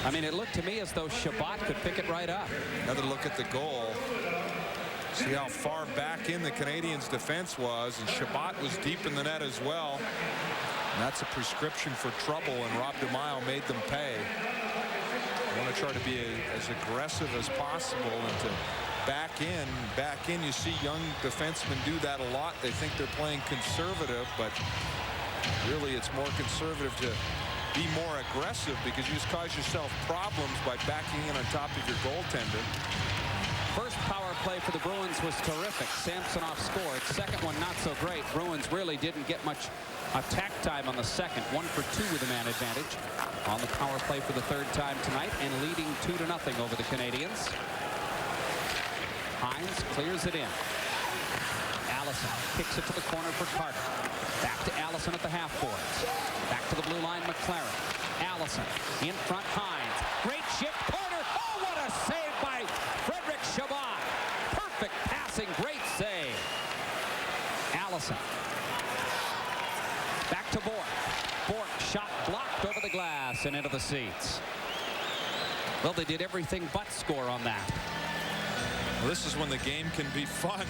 I mean, it looked to me as though Chabot could pick it right up. Another look at the goal. See how far back in the Canadiens' defense was, and Chabot was deep in the net as well. And that's a prescription for trouble, and Rob DeMaio made them pay. I want to try to be as aggressive as possible and to back in. You see young defensemen do that a lot. They think they're playing conservative, but really it's more conservative to be more aggressive, because you just cause yourself problems by backing in on top of your goaltender. First power play for the Bruins was terrific. Samsonov scored. Second one not so great. Bruins really didn't get much attack time on the second. 1 for 2 with a man advantage on the power play for the 3rd time tonight, and leading 2-0 over the Canadiens. Hines clears it in. Allison kicks it to the corner for Carter. Back to Allison at the half boards. Back to the blue line, McLaren. Allison in front, Hines. Great shift, Carter. Oh, what a save by Frederick Chabot. Perfect passing, great save. Allison. Back to Bork. Bork shot blocked over the glass and into the seats. Well, they did everything but score on that. Well, this is when the game can be fun.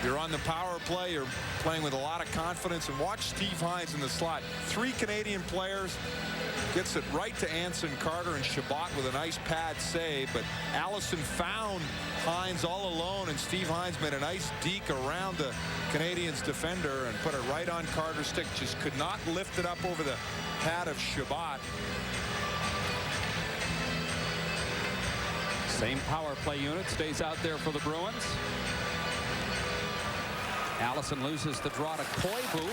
You're on the power play. You're playing with a lot of confidence. And watch Steve Hines in the slot. 3 Canadian players. Gets it right to Anson Carter, and Chabot with a nice pad save. But Allison found Hines all alone, and Steve Hines made a nice deke around the Canadiens defender and put it right on Carter's stick. Just could not lift it up over the pad of Chabot. Same power play unit stays out there for the Bruins. Allison loses the draw to Koivu.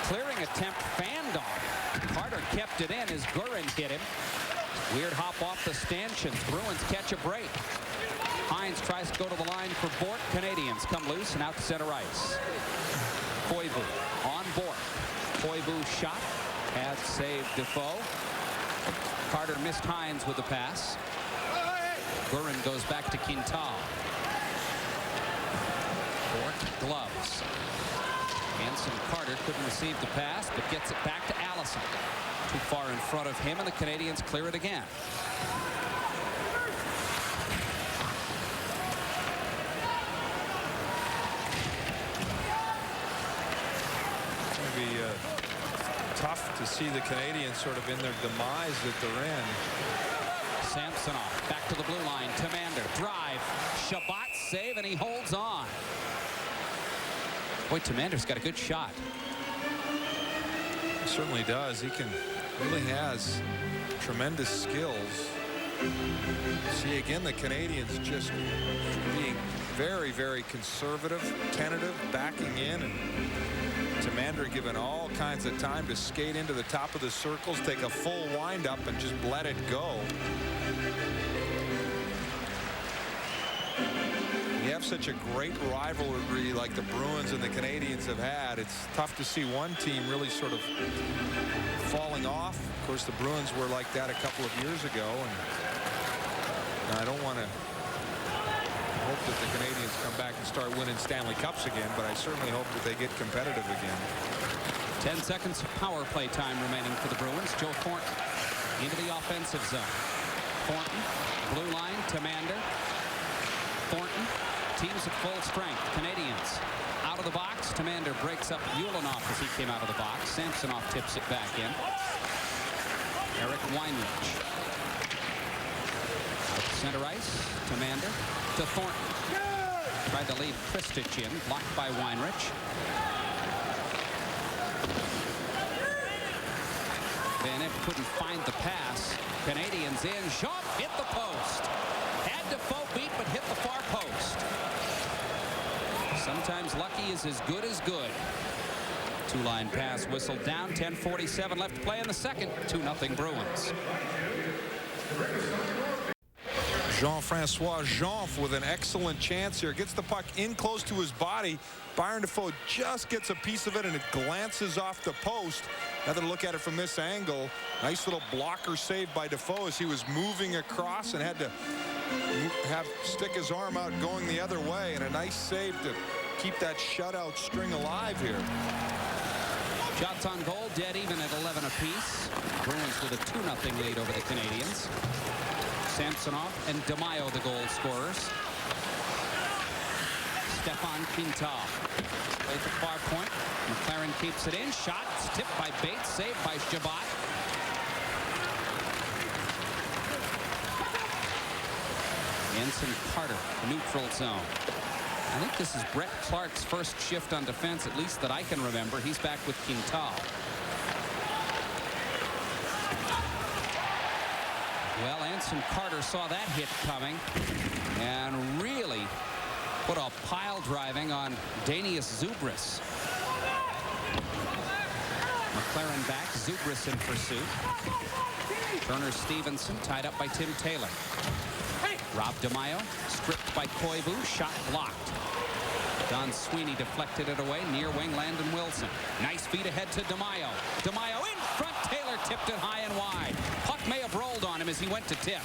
Clearing attempt fanned on. Carter kept it in as Guerin hit him. Weird hop off the stanchions. Bruins catch a break. Hines tries to go to the line for Bork. Canadiens come loose and out to center ice. Koivu on Bork. Koivu shot. Pad save Defoe. Carter missed Hines with the pass. Guerin goes back to Quintal. Bork gloves. Anson Carter couldn't receive the pass, but gets it back to Allison. Too far in front of him, and the Canadiens clear it again. It's going to be tough to see the Canadiens sort of in their demise that they're in. Samsonov back to the blue line. Tamander drive. Chabot save, and he holds on. Boy, Tamander's got a good shot. He certainly does. He really has tremendous skills. See, again, the Canadiens just being very, very conservative, tentative, backing in, and Tamander given all kinds of time to skate into the top of the circles, take a full windup, and just let it go. You have such a great rivalry like the Bruins and the Canadiens have had. It's tough to see one team really sort of falling off Of course, the Bruins were like that a couple of years ago, and I don't want to hope that the Canadiens come back and start winning Stanley Cups again, but I certainly hope that they get competitive again. 10 seconds of power play time remaining for the Bruins. Joe Thornton into the offensive zone. Thornton, blue line to Mander. Thornton, teams at full strength. Canadiens out of the box. Mander breaks up Ulanoff as he came out of the box. Samsonov tips it back in. Eric Weinrich. Out to center ice. Mander to Thornton. Tried to lead Kristich in. Blocked by Weinrich. Van Impe couldn't find the pass. Canadiens in. Jean hit the post. Had Defoe beat, but hit the far post. Sometimes lucky is as good as good. Two-line pass whistled down. 10:47 left to play in the second. 2-0 Bruins. Jean-Francois Jean with an excellent chance here. Gets the puck in close to his body. Byron Defoe just gets a piece of it, and it glances off the post. Another look at it from this angle. Nice little blocker save by Defoe as he was moving across and had to stick his arm out going the other way, and a nice save to keep that shutout string alive here. Shots on goal dead even at 11 apiece. Bruins with a 2-0 lead over the Canadiens. Samsonov and DeMaio the goal scorers. Stefan Quintal plays the far point. McLaren keeps it in. Shot tipped by Bates, saved by Shabbat. Anson Carter, neutral zone. I think this is Brett Clark's first shift on defense, at least that I can remember. He's back with Quintal. Well, Anson Carter saw that hit coming and really put a pile driving on Danius Zubris. McLaren back, Zubris in pursuit. Turner Stevenson tied up by Tim Taylor. Rob DeMaio stripped by Koivu, shot blocked. Don Sweeney deflected it away, near wing Landon Wilson. Nice feed ahead to DeMaio. DeMaio in front, Taylor tipped it high and wide. Puck may have rolled on him as he went to tip.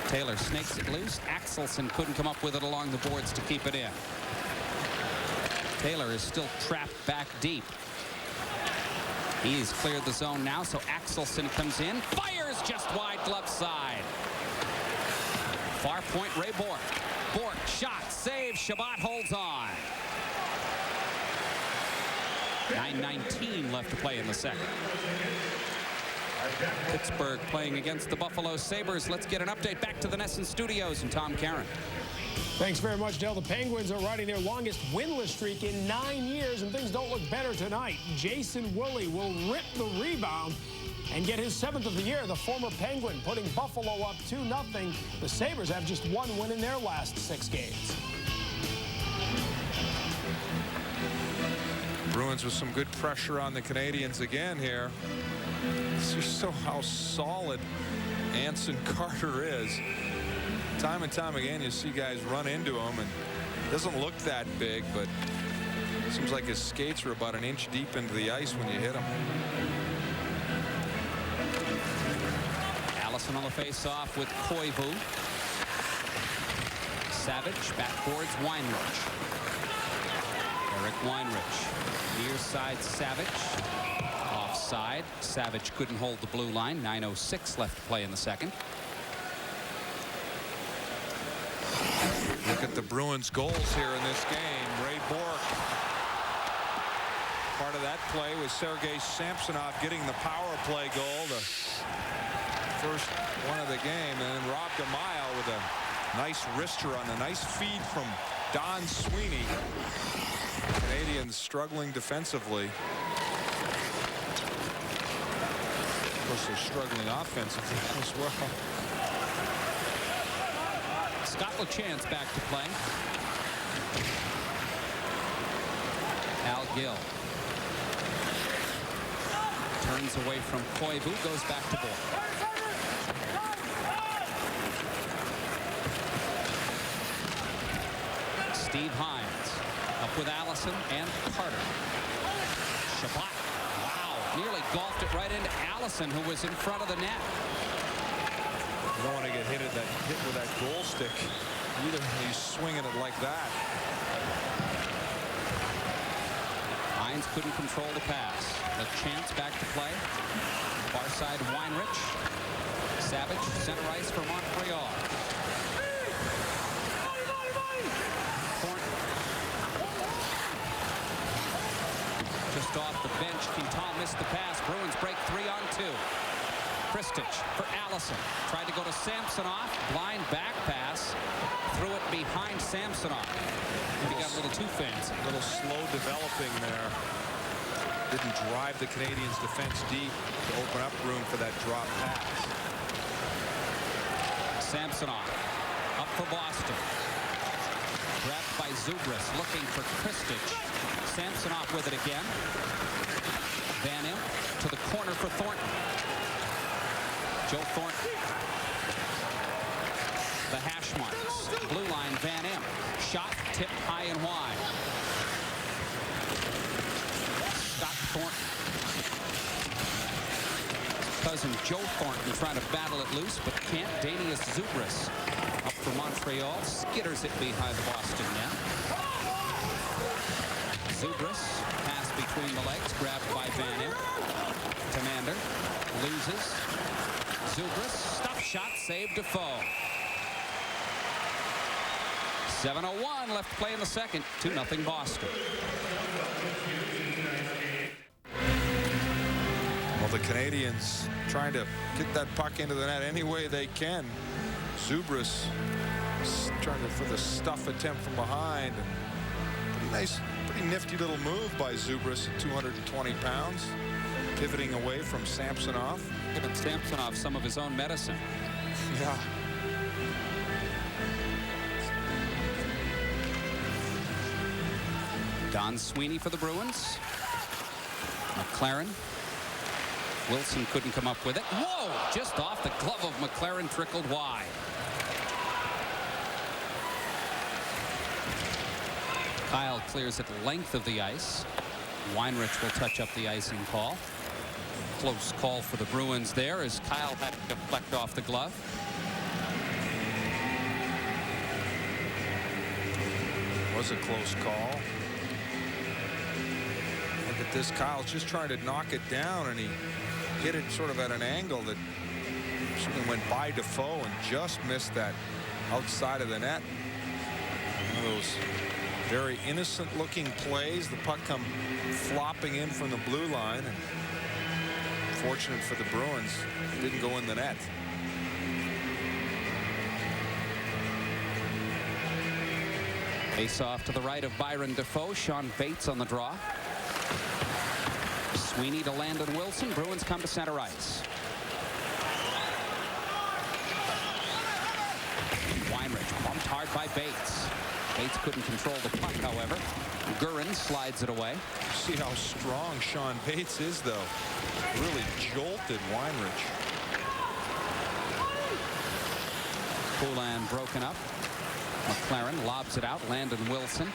Taylor snakes it loose. Axelson couldn't come up with it along the boards to keep it in. Taylor is still trapped back deep. He's cleared the zone now, so Axelson comes in, fires just wide glove side. Far point, Ray Bork. Bork, shot, save, Shabbat holds on. 9:19 left to play in the second. Pittsburgh playing against the Buffalo Sabres. Let's get an update back to the Nesson Studios and Tom Caron. Thanks very much, Dale. The Penguins are riding their longest winless streak in 9 years, and things don't look better tonight. Jason Woolley will rip the rebound and get his 7th of the year. The former Penguin putting Buffalo up 2-0. The Sabres have just 1 win in their last 6 games. Bruins with some good pressure on the Canadiens again here. It's just so how solid Anson Carter is. Time and time again, you see guys run into him, and doesn't look that big, but it seems like his skates are about an inch deep into the ice when you hit him. Allison on the face-off with Koivu. Savage back towards Weinrich. Eric Weinrich. Near side Savage. Offside. Savage couldn't hold the blue line. 9:06 left to play in the second. Look at the Bruins goals here in this game. Ray Bork. Part of that play was Sergei Samsonov getting the power play goal, the first one of the game, and then Rob DeMaio with a nice wrister on a nice feed from Don Sweeney. Canadiens struggling defensively. Of course, they're struggling offensively as well. Scott LeChance back to play. Al Gill turns away from Koivu, goes back to Bork. Steve Hines up with Allison and Carter. Shabbat, wow, nearly golfed it right into Al. Allison, who was in front of the net. You don't want to get hit with that goal stick either. He's swinging it like that. Hines couldn't control the pass. The chance back to play. Far side, Weinrich. Savage, center ice for Montreal. Thornton. Just off the bench, Quintal missed the pass. Bruins break 3-on-2. Kristich for Allison. Tried to go to Samsonov. Blind back pass. Threw it behind Samsonov. He got a little too fancy. A little slow developing there. Didn't drive the Canadiens' defense deep to open up room for that drop pass. Samsonov up for Boston. Grabbed by Zubris, looking for Kristich. Samsonov with it again. Van Imp to the corner for Thornton. Joe Thornton. The hash marks. Blue line, Van Imp. Shot tipped high and wide. Scott Thornton. Cousin Joe Thornton trying to battle it loose, but can't. Danius Zubris up for Montreal. Skitters it behind the Boston net. Zubris, pass between the legs, grabbed by Van Imp. Commander loses. Zubris, stop shot, saved Defoe. 7:01 left to play in the second. 2-0 Boston. Well, the Canadiens trying to get that puck into the net any way they can. Zubris trying for the stuff attempt from behind. Pretty nice, pretty nifty little move by Zubris at 220 pounds. Pivoting away from Samsonov. Giving Samsonov some of his own medicine. Yeah. Don Sweeney for the Bruins. McLaren. Wilson couldn't come up with it. Whoa! Just off the glove of McLaren, trickled wide. Kyle clears it length of the ice. Weinrich will touch up the icing call. Close call for the Bruins there as Kyle had to deflect off the glove. Was a close call. Look at this. Kyle's just trying to knock it down, and he hit it sort of at an angle that sort of went by Defoe and just missed that outside of the net. One of those very innocent looking plays. The puck come flopping in from the blue line, and fortunate for the Bruins, it didn't go in the net. Face off to the right of Byron Defoe. Sean Bates on the draw. Sweeney to Landon Wilson. Bruins come to center ice. Weinrich bumped hard by Bates. Bates couldn't control the puck, however. Gurin slides it away. See how strong Sean Bates is, though. Really jolted Weinrich. Poulin broken up. McLaren lobs it out. Landon Wilson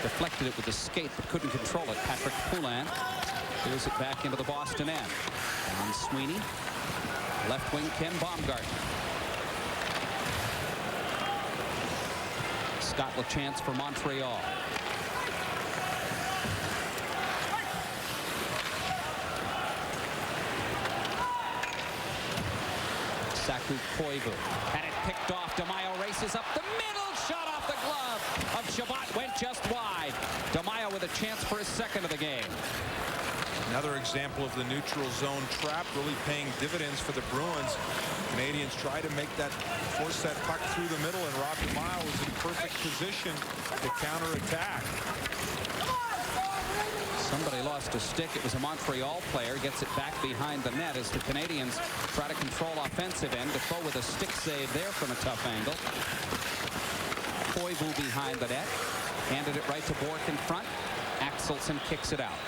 deflected it with a skate but couldn't control it. Patrick Poulin clears it back into the Boston end. Don Sweeney. Left wing Ken Baumgartner. Scott LaChance for Montreal. Saku Koivu had it picked off. DeMaio races up the middle. Shot off the glove of Chabot. Went just wide. DeMaio with a chance for his second of the game. Another example of the neutral zone trap really paying dividends for the Bruins. Canadians try to make that, force that puck through the middle, and Rob DeMaio was in perfect position to counterattack. Somebody lost a stick. It was a Montreal player. Gets it back behind the net as the Canadians try to control offensive end. Defoe with a stick save there from a tough angle. Koivu behind the net. Handed it right to Bork in front. Axelson kicks it out.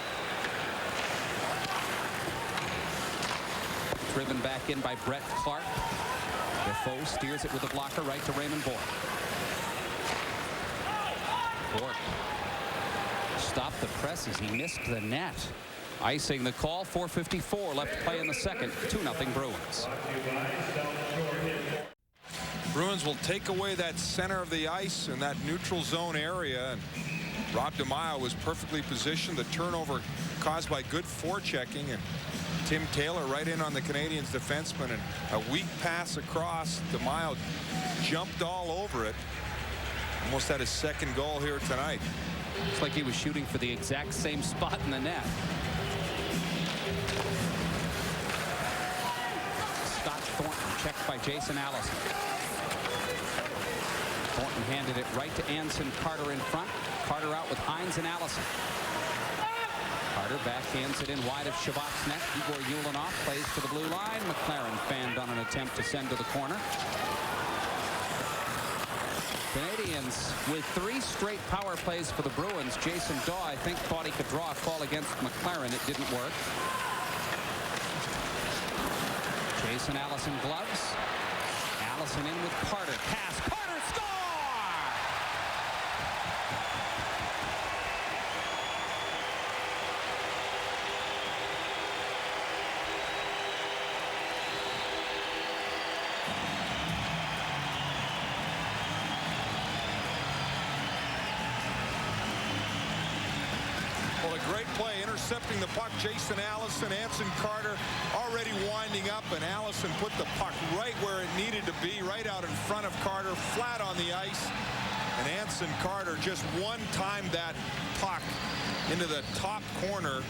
Driven back in by Brett Clark. Defoe steers it with a blocker right to Raymond Bork. Bork stopped the press as he missed the net. Icing the call. 4:54 left to play in the second. 2-0 Bruins. Bruins will take away that center of the ice in that neutral zone area. And Rob DeMaio was perfectly positioned. The turnover caused by good forechecking, and Tim Taylor right in on the Canadiens defenseman, and a weak pass across. DeMaio jumped all over it. Almost had his second goal here tonight. Looks like he was shooting for the exact same spot in the net. Scott Thornton checked by Jason Allison. Thornton handed it right to Anson Carter in front. Carter out with Hines and Allison. Carter backhands it in wide of Shabbat's net. Igor Yulinov plays to the blue line. McLaren fanned on an attempt to send to the corner. Canadiens with 3 straight power plays for the Bruins. Jason Daw, I think, thought he could draw a call against McLaren. It didn't work. Jason Allison gloves. Allison in with Carter. Pass. Carter score! Well, a great play intercepting the puck. Jason Allison, Anson Carter already winding up, and Allison put the puck right where it needed to be, right out in front of Carter, flat on the ice. And Anson Carter just one-timed that puck into the top corner.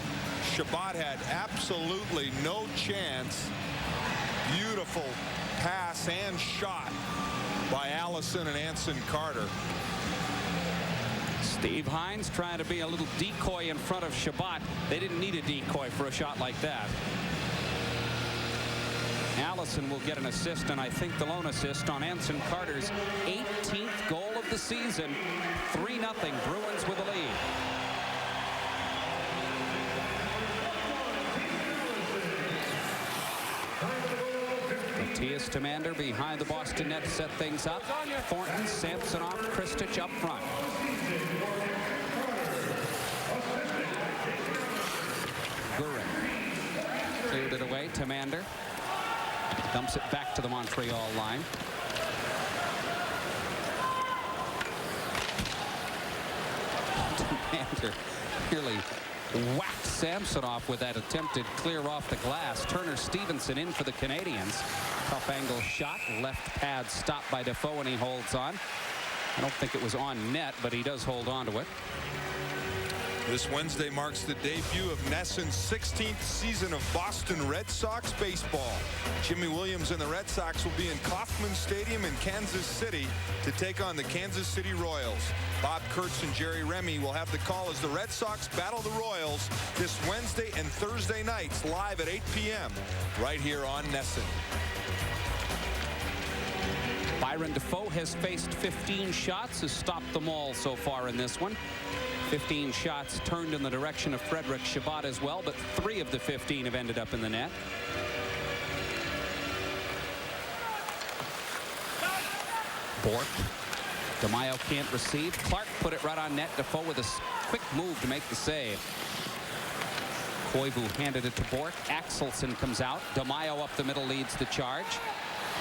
Shabbat had absolutely no chance. Beautiful pass and shot by Allison and Anson Carter. Steve Hines trying to be a little decoy in front of Shabbat. They didn't need a decoy for a shot like that. Allison will get an assist, and I think the lone assist on Anson Carter's 18th goal of the season. 3-0 Bruins with a lead. Matthias Tamander behind the Boston net to set things up. Thornton, Samsonov, Kristich up front. Gurin cleared it away. Tamander dumps it back to the Montreal line. Tamander nearly whacked Samsonov with that attempted clear off the glass. Turner Stevenson in for the Canadiens. Tough angle shot. Left pad stopped by Defoe, and he holds on. I don't think it was on net, but he does hold on to it. This Wednesday marks the debut of NESN's 16th season of Boston Red Sox baseball. Jimmy Williams and the Red Sox will be in Kauffman Stadium in Kansas City to take on the Kansas City Royals. Bob Kurtz and Jerry Remy will have the call as the Red Sox battle the Royals this Wednesday and Thursday nights live at 8 p.m. right here on NESN. Byron Defoe has faced 15 shots, has stopped them all so far in this one. 15 shots turned in the direction of Frederick Shabbat as well, but 3 of the 15 have ended up in the net. Bork. DeMaio can't receive. Clark put it right on net. Defoe with a quick move to make the save. Koivu handed it to Bork. Axelson comes out. DeMaio up the middle leads the charge.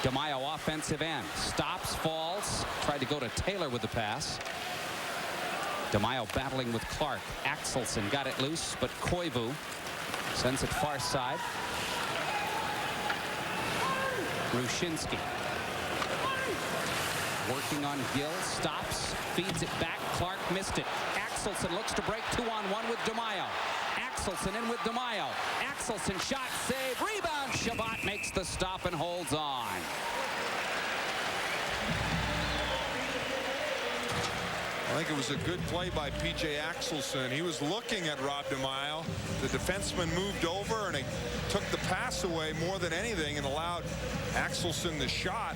DeMaio offensive end. Stops, falls. Tried to go to Taylor with the pass. DeMaio battling with Clark. Axelson got it loose, but Koivu sends it far side. Rushinsky working on Gill. Stops. Feeds it back. Clark missed it. Axelson looks to break 2-on-1 with DeMaio. Axelson in with DeMaio. Axelson shot, save, rebound. Shabbat makes the stop and holds on. I think it was a good play by P.J. Axelson. He was looking at Rob DeMaio. The defenseman moved over, and he took the pass away more than anything and allowed Axelson the shot.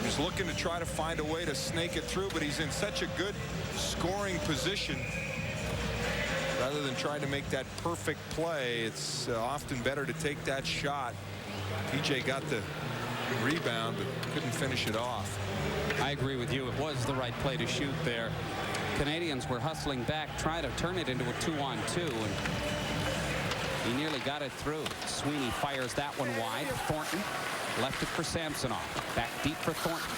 He's looking to try to find a way to snake it through, but he's in such a good scoring position. Rather than trying to make that perfect play, it's often better to take that shot. P.J. got the rebound, but couldn't finish it off. I agree with you. It was the right play to shoot there. Canadians were hustling back, trying to turn it into a 2-on-2, and He nearly got it through. Sweeney fires that one wide. Thornton left it for Samsonov. Back deep for Thornton.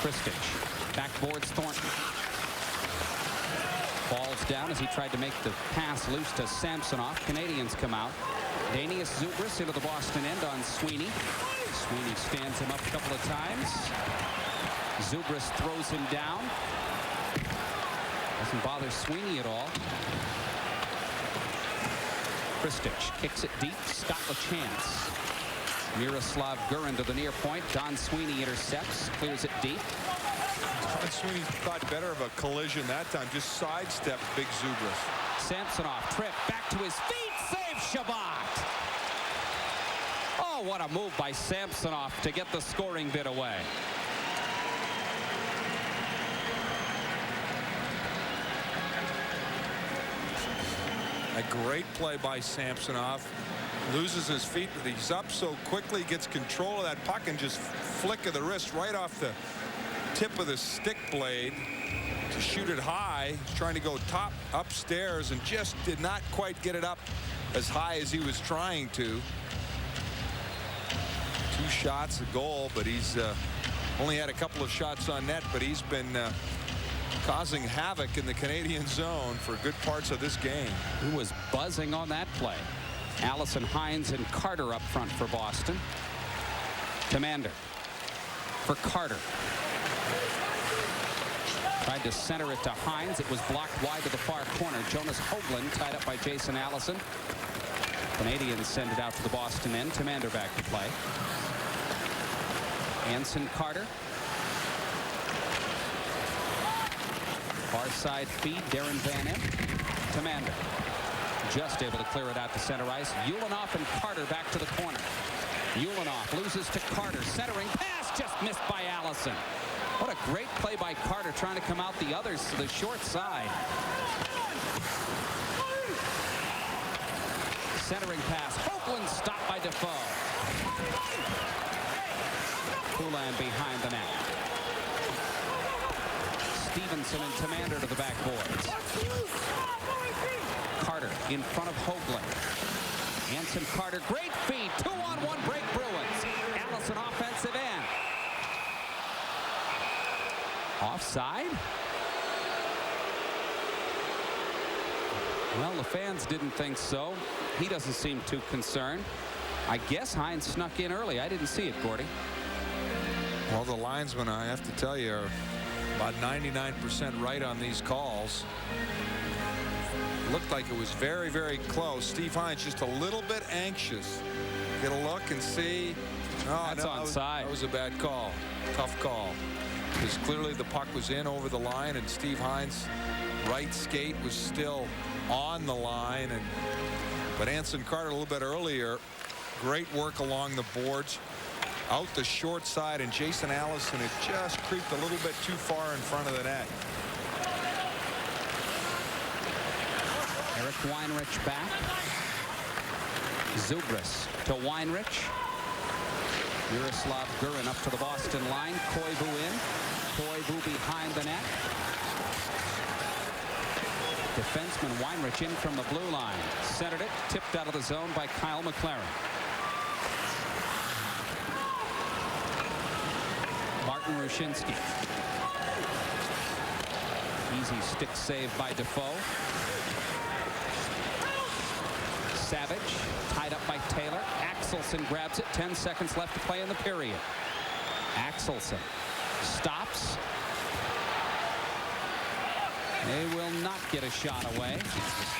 Kristich backboards Thornton. Falls down as he tried to make the pass loose to Samsonov. Canadiens come out. Danius Zubris into the Boston end on Sweeney. Sweeney stands him up a couple of times. Zubris throws him down. Doesn't bother Sweeney at all. Kristich kicks it deep. Scott LaChance. Miroslav Gurin to the near point. Don Sweeney intercepts. Clears it deep. Don Sweeney thought better of a collision that time. Just sidestepped big Zubris. Samsonov trip back to his feet. Save Shabbat. Oh, what a move by Samsonov to get the scoring bid away. A great play by Samsonov. Loses his feet, but he's up so quickly, gets control of that puck and just flick of the wrist right off the tip of the stick blade to shoot it high. He's trying to go top upstairs and just did not quite get it up as high as he was trying to. 2 shots, a goal, but he's only had a couple of shots on net, but he's been causing havoc in the Canadian zone for good parts of this game. He was buzzing on that play. Allison, Hines, and Carter up front for Boston. Commander for Carter. Tried to center it to Hines. It was blocked wide to the far corner. Jonas Hoagland tied up by Jason Allison. Canadiens send it out to the Boston end. Commander back to play. Anson Carter. Far side feed. Darren Van Impe. Commander. Just able to clear it out to center ice. Ulanoff and Carter back to the corner. Ulanoff loses to Carter. Centering pass just missed by Allison. What a great play by Carter trying to come out the others to the short side. Centering pass. Hoagland stopped by Defoe. Poulin behind the net. Stevenson and Commander to the backboards. Carter in front of Hoagland. Anson Carter, great feed. 2-on-1 break Bruins. Allison offensive end. Offside? Well, the fans didn't think so. He doesn't seem too concerned. I guess Hines snuck in early. I didn't see it, Gordy. Well, the linesmen, I have to tell you, are about 99% right on these calls. Looked like it was very, very close. Steve Hines just a little bit anxious. Get a look and see. Oh, that's onside. That was a bad call. Tough call. Because clearly the puck was in over the line, and Steve Hines' right skate was still on the line. But Anson Carter a little bit earlier. Great work along the boards. Out the short side, and Jason Allison had just creeped a little bit too far in front of the net. Eric Weinrich back. Zubris to Weinrich. Miroslav Gurin up to the Boston line. Koivu in. Koivu behind the net. Defenseman Weinrich in from the blue line. Centered it. Tipped out of the zone by Kyle McLaren. Martin Rushinsky. Easy stick save by Defoe. Savage tied up by Taylor. Axelson grabs it. 10 seconds left to play in the period. Axelson stops. They will not get a shot away.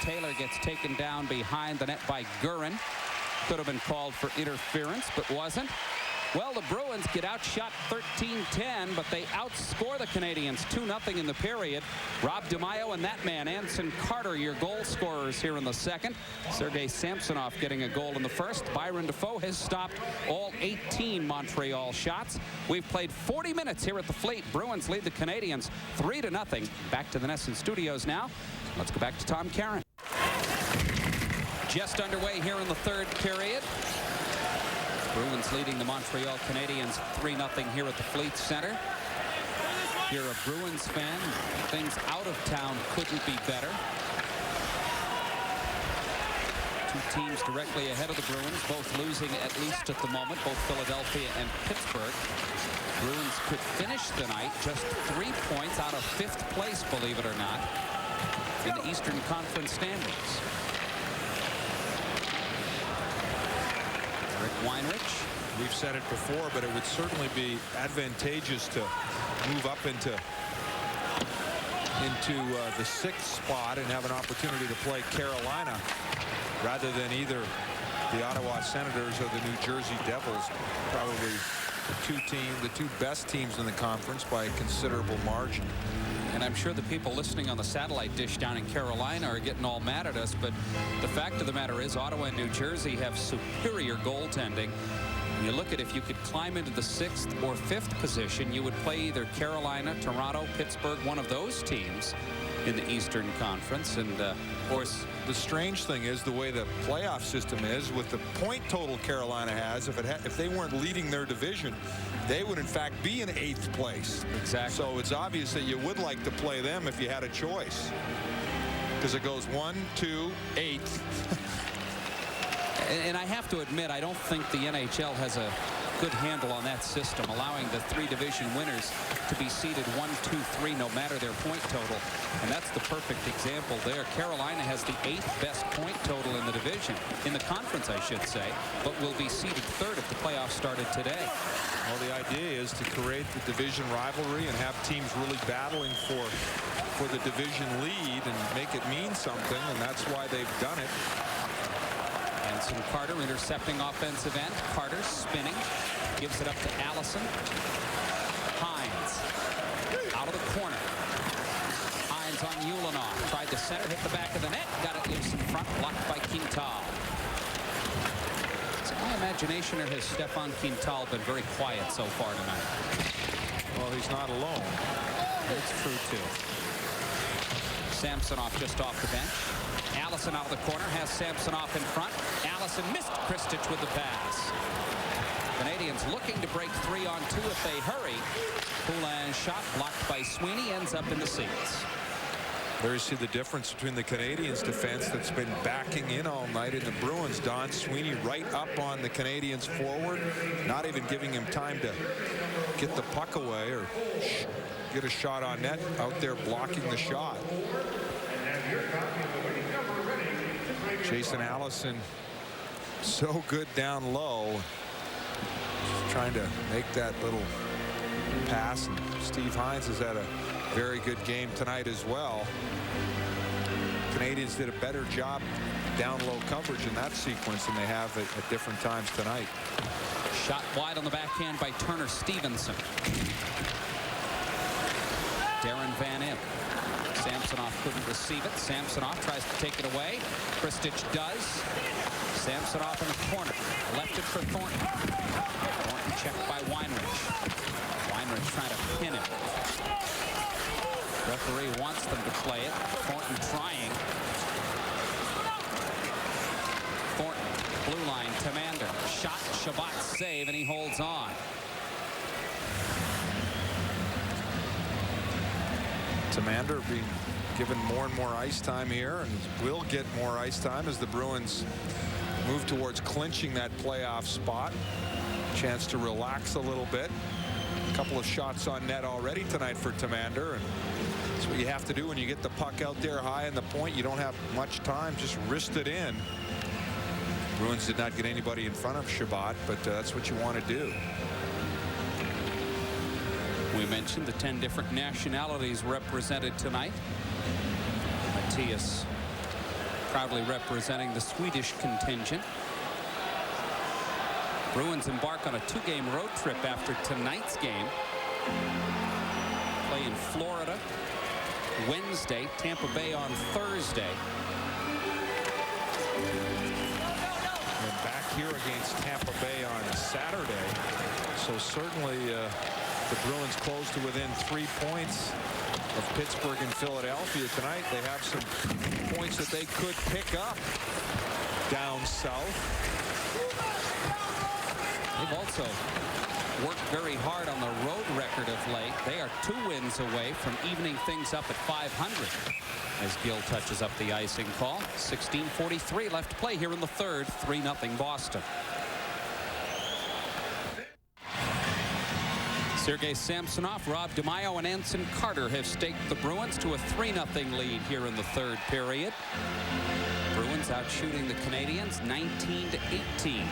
Taylor gets taken down behind the net by Gurin. Could have been called for interference, but wasn't. Well, the Bruins get outshot 13-10, but they outscore the Canadiens 2-0 in the period. Rob DeMaio and that man, Anson Carter, your goal scorers here in the second. Sergei Samsonov getting a goal in the first. Byron Defoe has stopped all 18 Montreal shots. We've played 40 minutes here at the Fleet. Bruins lead the Canadiens 3-0. Back to the Nesson Studios now. Let's go back to Tom Caron. Just underway here in the third period. Bruins leading the Montreal Canadiens 3-0 here at the Fleet Center. If you're a Bruins fan, things out of town couldn't be better. Two teams directly ahead of the Bruins, both losing at least at the moment, both Philadelphia and Pittsburgh. Bruins could finish the night just 3 points out of 5th place, believe it or not, in the Eastern Conference standings. Rick Weinrich. We've said it before, but it would certainly be advantageous to move up into the 6th spot and have an opportunity to play Carolina rather than either the Ottawa Senators or the New Jersey Devils. Probably the two best teams in the conference by a considerable margin. And I'm sure the people listening on the satellite dish down in Carolina are getting all mad at us, but the fact of the matter is Ottawa and New Jersey have superior goaltending. You look at if you could climb into the 6th or 5th position, you would play either Carolina, Toronto, Pittsburgh, one of those teams in the Eastern Conference. And of course, the strange thing is the way the playoff system is with the point total Carolina has. If they weren't leading their division, they would in fact be in 8th place. Exactly. So it's obvious that you would like to play them if you had a choice, because it goes 1, 2, 8. And I have to admit, I don't think the NHL has a good handle on that system, allowing the 3 division winners to be seeded 1, 2, 3, no matter their point total. And that's the perfect example there. Carolina has the 8th best point total in the division, in the conference, I should say, but will be seeded 3rd if the playoffs started today. Well, the idea is to create the division rivalry and have teams really battling for the division lead and make it mean something, and that's why they've done it. Anson Carter intercepting offensive end. Carter spinning. Gives it up to Allison. Hines. Out of the corner. Hines on Ulanov. Tried to center. Hit the back of the net. Got it loose in front. Blocked by Quintal. So my imagination, or has Stefan Quintal been very quiet so far tonight? Well, he's not alone. It's true, too. Samsonov just off the bench. Allison out of the corner, has Samsonov in front. Allison missed Kristich with the pass. Canadiens looking to break 3-on-2 if they hurry. Poulin's shot blocked by Sweeney, ends up in the seats. There you see the difference between the Canadiens defense that's been backing in all night and the Bruins. Don Sweeney right up on the Canadiens forward, not even giving him time to get the puck away or get a shot on net, out there blocking the shot. Jason Allison, so good down low. Just trying to make that little pass. And Steve Hines has had a very good game tonight as well. Canadiens did a better job down low coverage in that sequence than they have at different times tonight. Shot wide on the backhand by Turner Stevenson. Darren Van Impe. Samsonov couldn't receive it. Samsonov tries to take it away. Kristich does. Samsonov in the corner. Left it for Thornton. Thornton checked by Weinrich. Weinrich trying to pin him. Referee wants them to play it. Thornton trying. Thornton, blue line, Tamander. Shot, Shabbat save, and he holds on. Tamander being given more and more ice time here, and will get more ice time as the Bruins move towards clinching that playoff spot. Chance to relax a little bit. A couple of shots on net already tonight for Tamander, and that's what you have to do when you get the puck out there high in the point. You don't have much time, just wrist it in. Bruins did not get anybody in front of Shabbat, but that's what you want to do. We mentioned the 10 different nationalities represented tonight. Matthias proudly representing the Swedish contingent. Bruins embark on a 2-game road trip after tonight's game. Play in Florida Wednesday, Tampa Bay on Thursday. And back here against Tampa Bay on Saturday. So certainly the Bruins close to within 3 points of Pittsburgh and Philadelphia tonight. They have some points that they could pick up down south. They've also worked very hard on the road record of late. They are 2 wins away from evening things up at 500 as Gill touches up the icing call. 16:43 left to play here in the third. 3-0 Boston. Sergei Samsonov, Rob DeMaio, and Anson Carter have staked the Bruins to a 3-0 lead here in the third period. Bruins out shooting the Canadiens 19-18.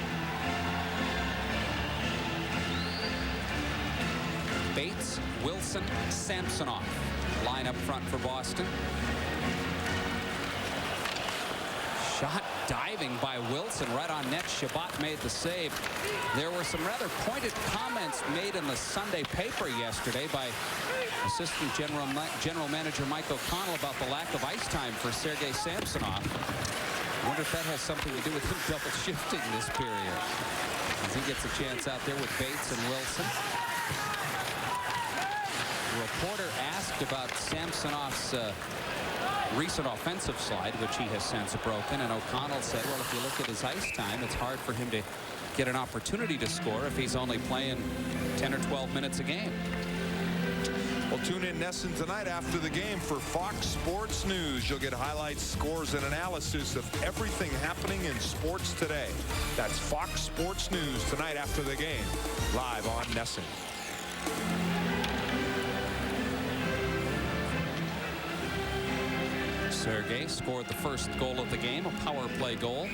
Bates, Wilson, Samsonov line up front for Boston. Shot diving by Wilson right on net. Shabbat made the save. There were some rather pointed comments made in the Sunday paper yesterday by Assistant General Manager Mike O'Connell about the lack of ice time for Sergei Samsonov. I wonder if that has something to do with him double shifting this period, as he gets a chance out there with Bates and Wilson. The reporter asked about Samsonov's recent offensive slide, which he has since broken, and O'Connell said, well, if you look at his ice time, it's hard for him to get an opportunity to score if he's only playing 10 or 12 minutes a game. Well, tune in NESN tonight after the game for Fox Sports News. You'll get highlights, scores, and analysis of everything happening in sports today. That's Fox Sports News tonight after the game, live on NESN. Sergei scored the first goal of the game, a power play goal,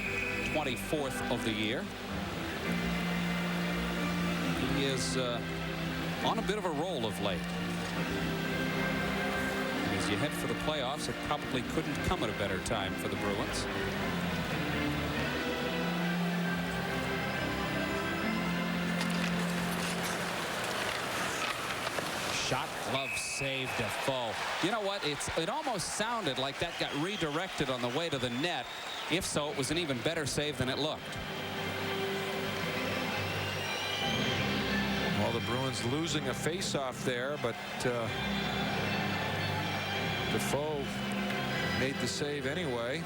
24th of the year. He is on a bit of a roll of late. As you head for the playoffs, it probably couldn't come at a better time for the Bruins. Shot, glove, save, Defoe. You know what? It almost sounded like that got redirected on the way to the net. If so, it was an even better save than it looked. Well, the Bruins losing a face-off there, but Defoe made the save anyway.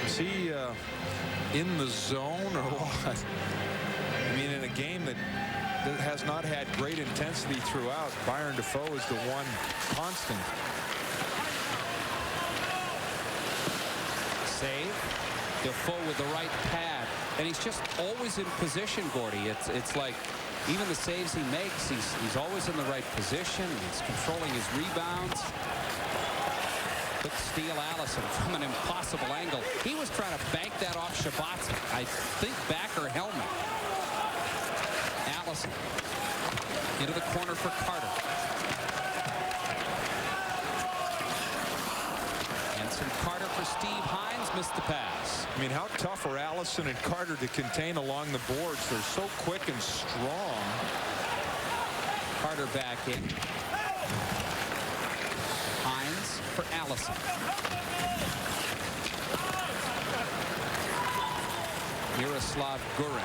Is he in the zone or what? I mean, in a game that has not had great intensity throughout, Byron Defoe is the one constant. Save. Defoe with the right pad, and he's just always in position, Gordy. It's like even the saves he makes, he's always in the right position. He's controlling his rebounds. Quick steal, Allison from an impossible angle. He was trying to bank that off Shabbat's, I think, back or helmet. Allison into the corner for Carter. Anson Carter for Steve Hines, missed the pass. I mean, how tough are Allison and Carter to contain along the boards? They're so quick and strong. Carter back in. Hines for Allison. Miroslav Gurin.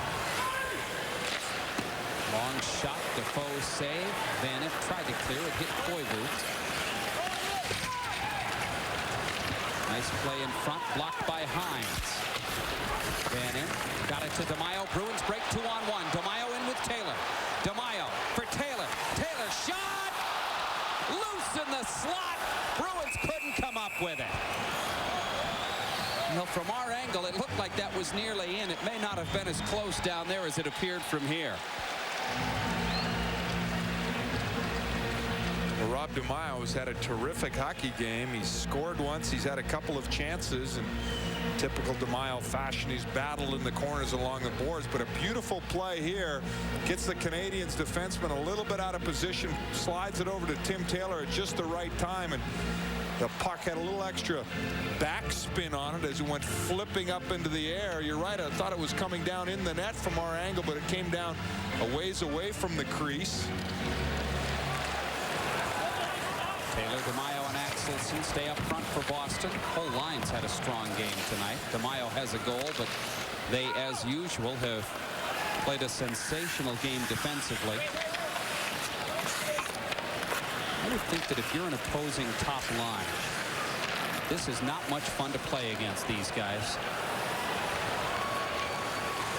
Long shot, Defoe save. Van Imp tried to clear it, hit Koivu. Nice play in front, blocked by Hines. Van Imp got it to DeMaio. Bruins break 2-on-1. DeMaio in with Taylor. DeMaio for Taylor. Taylor shot! Loose in the slot. Bruins couldn't come up with it. Well, from our angle, it looked like that was nearly in. It may not have been as close down there as it appeared from here. Well, Rob DeMaio has had a terrific hockey game. He's scored once. He's had a couple of chances. And typical DeMaio fashion, he's battled in the corners along the boards. But a beautiful play here. Gets the Canadiens defenseman a little bit out of position. Slides it over to Tim Taylor at just the right time. And the puck had a little extra backspin on it as it went flipping up into the air. You're right, I thought it was coming down in the net from our angle, but it came down a ways away from the crease. Taylor, DeMaio, and Axelson stay up front for Boston. Whole line's had a strong game tonight. DeMaio has a goal, but they, as usual, have played a sensational game defensively. I would think that if you're an opposing top line, this is not much fun to play against these guys.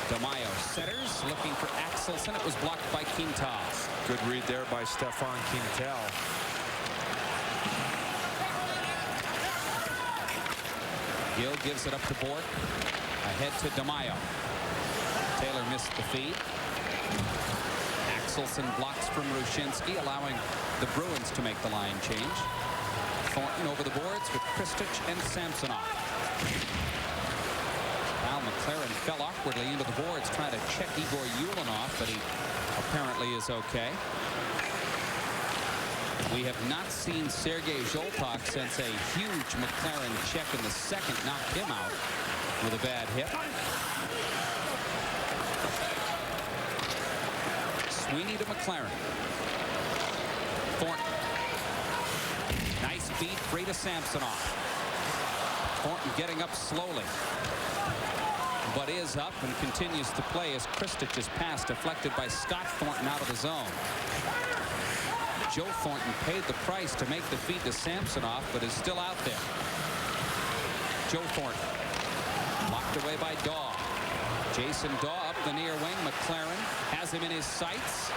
DeMaio centers, looking for Axelson. It was blocked by Quintal. Good read there by Stefan Quintal. Gill gives it up to Bork. Ahead to DeMaio. Taylor missed the feed. Axelson blocks from Rushinsky, allowing the Bruins to make the line change. Thornton over the boards with Kristich and Samsonov. Al McLaren fell awkwardly into the boards trying to check Igor Yulinov, but he apparently is okay. We have not seen Sergei Zholtok since a huge McLaren check in the second knocked him out with a bad hit. Sweeney to McLaren. Thornton. Nice beat, free to Samsonov. Thornton getting up slowly, but is up and continues to play as Kristich's pass deflected by Scott Thornton out of the zone. Joe Thornton paid the price to make the feed to Samsonov, but is still out there. Joe Thornton locked away by Daw. Jason Daw up the near wing. McLaren has him in his sights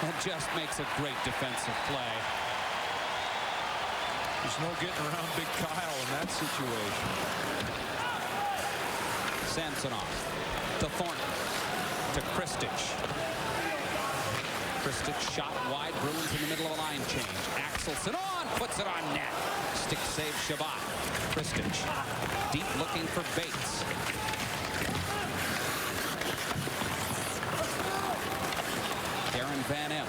and just makes a great defensive play. There's no getting around Big Kyle in that situation. Samsonov to Thornton to Kristich. Kristich shot wide. Bruins in the middle of a line change. Axelson on, puts it on net. Stick save Shabbat. Kristich deep looking for Bates. Aaron Van Em.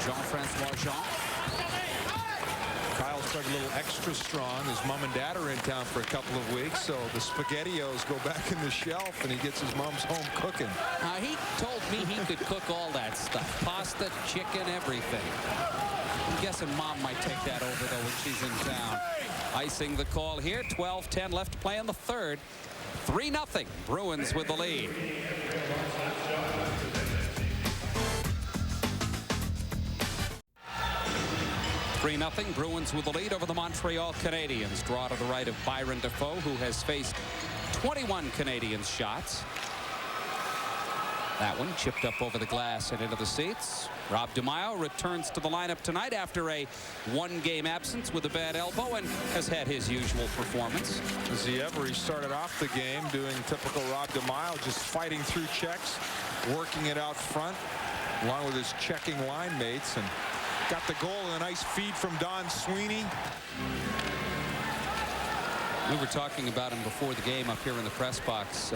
Jean-Francois Jean. Kyle's probably a little extra strong. His mom and dad are in town for a couple of weeks, so the SpaghettiOs go back in the shelf and he gets his mom's home cooking. He told me he could cook all that stuff. Pasta, chicken, everything. I'm guessing Mom might take that over, though, when she's in town. Icing the call here. 12-10 left to play in the third. 3-0. Bruins with the lead. Nothing. Bruins with the lead over the Montreal Canadiens. Draw to the right of Byron Defoe, who has faced 21 Canadiens shots. That one chipped up over the glass and into the seats. Rob DeMaio returns to the lineup tonight after a one-game absence with a bad elbow and has had his usual performance. As he ever, he started off the game doing typical Rob DeMaio, just fighting through checks, working it out front, along with his checking line mates, and got the goal and a nice feed from Don Sweeney. We were talking about him before the game up here in the press box.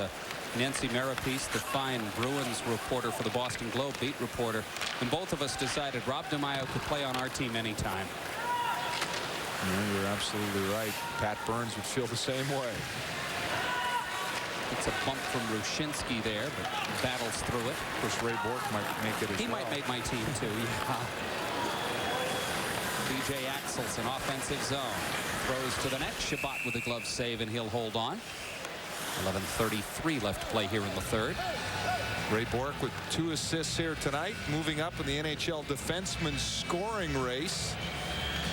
Nancy Marapice, the fine Bruins reporter for the Boston Globe, beat reporter, and both of us decided Rob DeMaio could play on our team anytime. Yeah, you're absolutely right. Pat Burns would feel the same way. It's a bump from Rushinsky there, but battles through it. Of course, Ray Bork might make it as well. He might make my team too, yeah. B.J. Axelson, offensive zone. Throws to the net. Shabbat with a glove save, and he'll hold on. 11:33 left to play here in the third. Ray Bork with 2 assists here tonight, moving up in the NHL defenseman scoring race.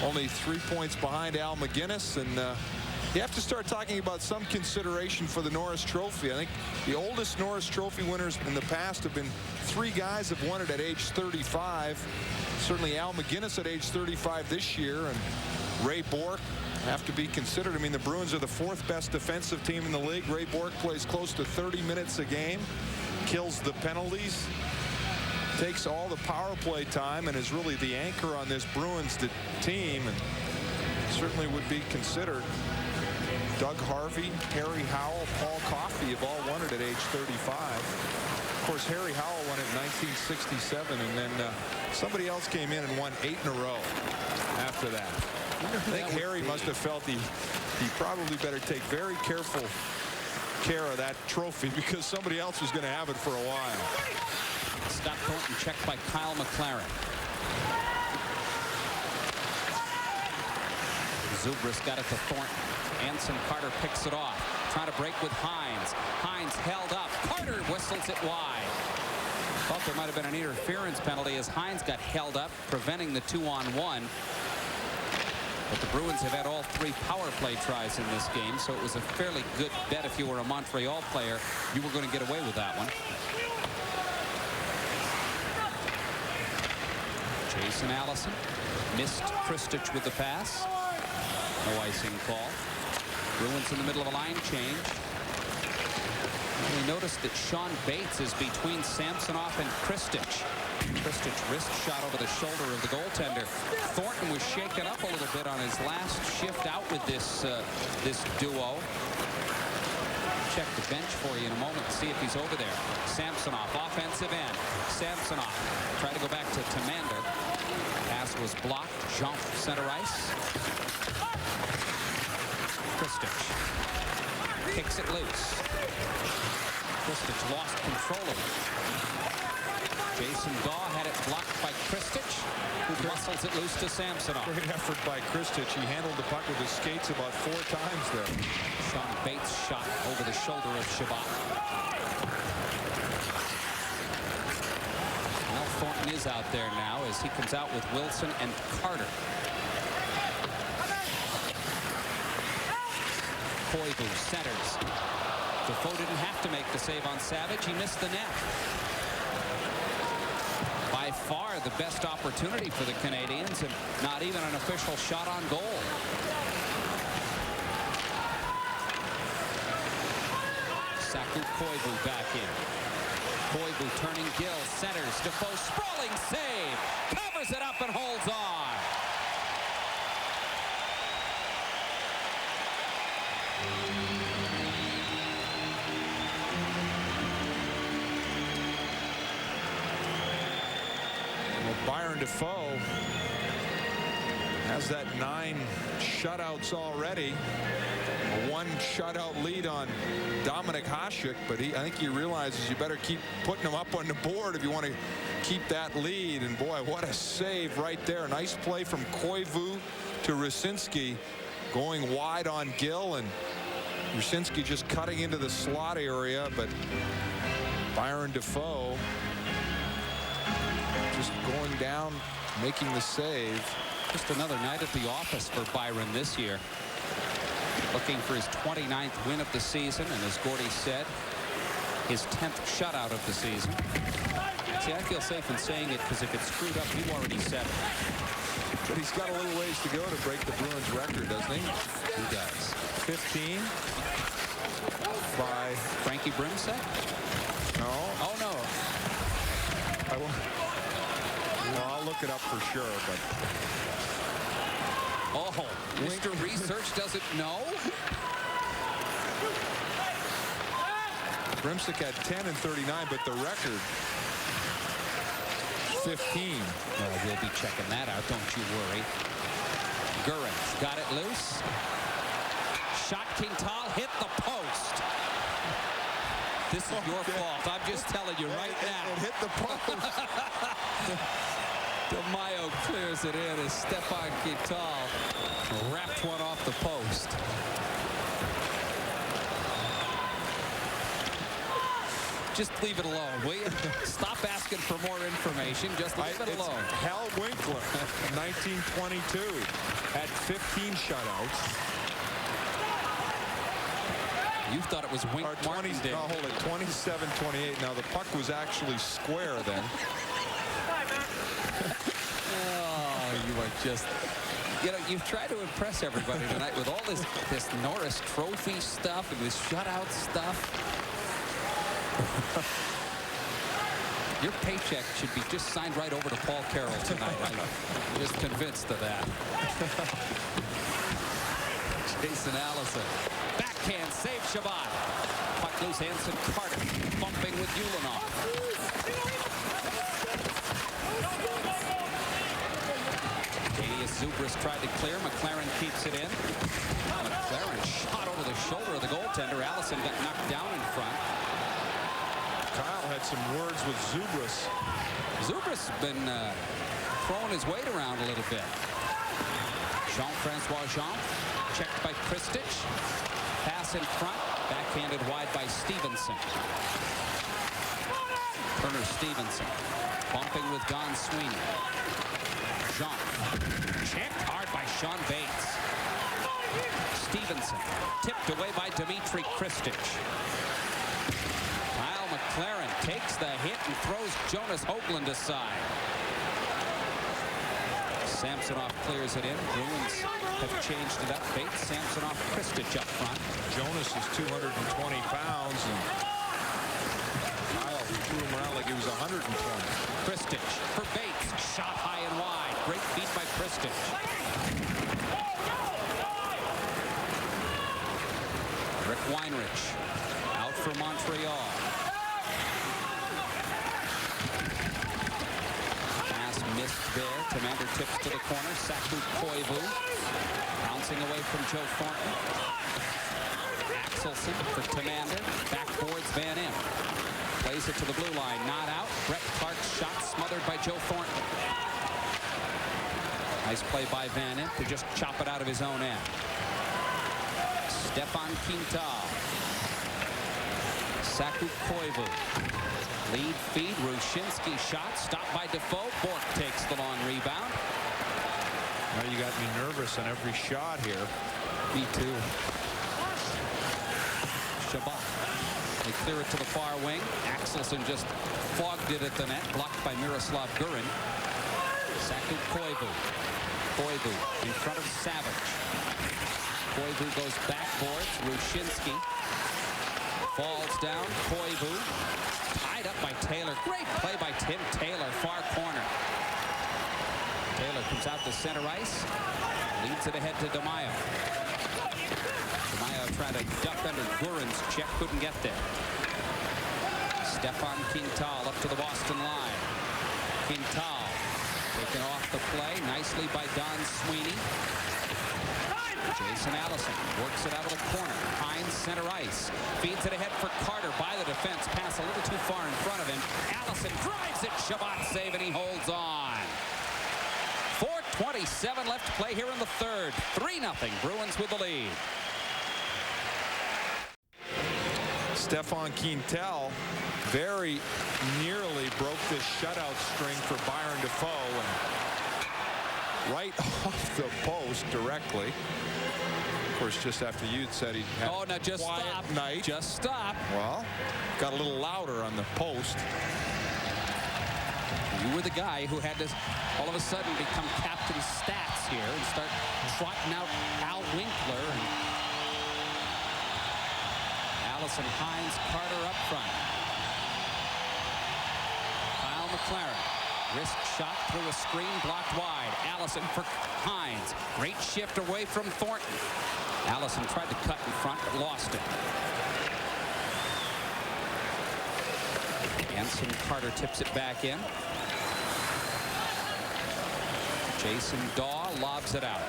Only 3 points behind Al McGinnis, and you have to start talking about some consideration for the Norris Trophy. I think the oldest Norris Trophy winners in the past have been 3 guys have won it at age 35. Certainly Al McGinnis at age 35 this year, and Ray Bork have to be considered. I mean, the Bruins are the 4th best defensive team in the league. Ray Bork plays close to 30 minutes a game, kills the penalties, takes all the power play time, and is really the anchor on this Bruins team, and certainly would be considered. Doug Harvey, Harry Howell, Paul Coffey have all won it at age 35. Of course, Harry Howell won it in 1967, and then somebody else came in and won 8 in a row after that. I think Harry must have felt he probably better take very careful care of that trophy because somebody else was going to have it for a while. Scott Thornton checked by Kyle McLaren. Zubris got it to Thornton. Anson Carter picks it off. Trying to break with Hines. Hines held up. Carter whistles it wide. Thought there might have been an interference penalty as Hines got held up, preventing the 2-on-1. But the Bruins have had all 3 power play tries in this game, so it was a fairly good bet if you were a Montreal player. You were going to get away with that one. Jason Allison missed Kristich with the pass. No icing call. Bruins in the middle of a line change. And we noticed that Sean Bates is between Samsonov and Kristich. Kristich wrist shot over the shoulder of the goaltender. Thornton was shaken up a little bit on his last shift out with this duo. Check the bench for you in a moment to see if he's over there. Samsonov, offensive end. Samsonov try to go back to Tamander. Pass was blocked. Jump center ice. Kristich kicks it loose. Kristich lost control of it. Jason Daw had it blocked by Kristich, who muscles it loose to Samsonov. Great effort by Kristich. He handled the puck with his skates about 4 times there. Sean Bates shot over the shoulder of Shabbat. Well, Thornton is out there now as he comes out with Wilson and Carter. Koivu centers. Defoe didn't have to make the save on Savage. He missed the net. By far the best opportunity for the Canadiens, and not even an official shot on goal. Saku Koivu back in. Koivu turning Gill, centers. Defoe sprawling save. Covers it up and holds on. Byron Defoe has that 9 shutouts already. A 1 shutout lead on Dominik Hasek, but I think he realizes you better keep putting him up on the board if you want to keep that lead. And boy, what a save right there. Nice play from Koivu to Rusinski, going wide on Gill, and Rusinski just cutting into the slot area, but Byron Defoe just going down, making the save. Just another night at the office for Byron this year. Looking for his 29th win of the season, and as Gordy said, his 10th shutout of the season. See, I feel safe in saying it because if it's screwed up, you already said it. But he's got a little ways to go to break the Bruins record, doesn't he? He does. 15 by Frankie Brimsek? No. Oh, no. Well, I'll look it up for sure, but oh, Mr. Research doesn't know. Brimsek had 10 and 39, but the record 15. Well, we'll be checking that out, don't you worry. Gurins got it loose. Shot Quintal hit the post. This is your fault. I'm just telling you right now. It hit the post. DeMaio clears it in as Stefan Quintal wrapped one off the post. Just leave it alone, will you? Stop asking for more information. Just leave it alone. Hal Winkler, 1922, had 15 shutouts. You thought it was Wink Martindale. No, hold it, 27-28. Now the puck was actually square then. Oh, you are just, you know, you've tried to impress everybody tonight with all this Norris Trophy stuff and this shutout stuff. Your paycheck should be just signed right over to Paul Carroll tonight. I'm just convinced of that. Jason Allison. Backhand save Shabbat. Puck loose, Hanson Carter bumping with Ulanov. Zubris tried to clear. McLaren keeps it in. McLaren shot over the shoulder of the goaltender. Allison got knocked down in front. Kyle had some words with Zubris. Zubris has been throwing his weight around a little bit. Jean-Francois Jean checked by Kristich. Pass in front. Backhanded wide by Stevenson. Turner Stevenson bumping with Don Sweeney. Jean. Checked hard by Sean Bates. Stevenson tipped away by Dmitry Kristich. Kyle McLaren takes the hit and throws Jonas Hoagland aside. Samsonov clears it in. Bruins have changed it up. Bates, Samsonov, Kristich up front. Jonas is 220 pounds, and Kyle threw him around like he was 120. Kristich for Bates. Shot high and wide. Great feed by Kristich. Rick Weinrich out for Montreal. Pass missed there. Commander tips to the corner. Saku Koivu bouncing away from Joe Thornton. Axelson for Commander. Backboards Van Imp. Plays it to the blue line. Not out. Brett Clark's shot smothered by Joe Thornton. Nice play by Van Imp to just chop it out of his own end. Stefan Quintal. Saku Koivu. Lead feed. Rushinsky shot. Stopped by Defoe. Bork takes the long rebound. Now you got me nervous on every shot here. Me too. Shabbat. They clear it to the far wing. Axelson just fogged it at the net. Blocked by Miroslav Gurin. Saku Koivu. Koivu in front of Savage. Koivu goes backboards. Rushinsky falls down. Koivu tied up by Taylor. Great play by Tim Taylor, far corner. Taylor comes out to center ice. Leads it ahead to DeMaio. DeMaio trying to duck under Gurin's check. Couldn't get there. Stefan Quintal up to the Boston line. Quintal taken off the play nicely by Don Sweeney. Jason Allison works it out of the corner. Hines center ice. Feeds it ahead for Carter by the defense. Pass a little too far in front of him. Allison drives it. Shabbat save, and he holds on. 4:27 left to play here in the third. 3-0. Bruins with the lead. Stefan Quintal very nearly broke this shutout string for Byron Defoe, and right off the post directly. Of course, just after you said he had now just a quiet stop. night. Just stop. Well, got a little louder on the post. You were the guy who had to all of a sudden become Captain Stats here and start trotting out Al Winkler. And Allison, Hines, Carter up front. Kyle McLaren. Wrist shot through a screen, blocked wide. Allison for Hines. Great shift away from Thornton. Allison tried to cut in front, but lost it. Anson Carter tips it back in. Jason Daw lobs it out.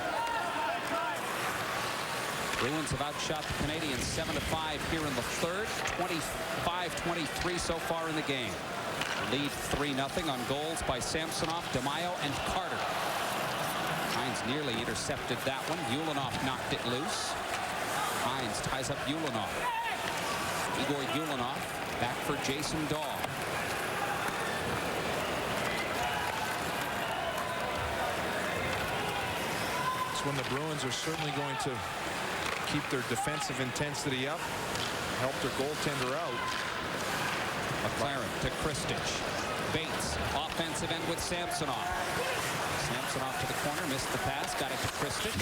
Bruins have outshot the Canadiens 7-5 here in the third. 25-23 so far in the game. Lead 3-0 on goals by Samsonov, DeMaio, and Carter. Hines nearly intercepted that one. Ulanov knocked it loose. Hines ties up Ulanov. Igor Ulanov back for Jason Daw. It's when the Bruins are certainly going to keep their defensive intensity up, help their goaltender out. McLaren to Kristich. Bates, offensive end with Samsonov. Samsonov to the corner, missed the pass, got it to Kristich.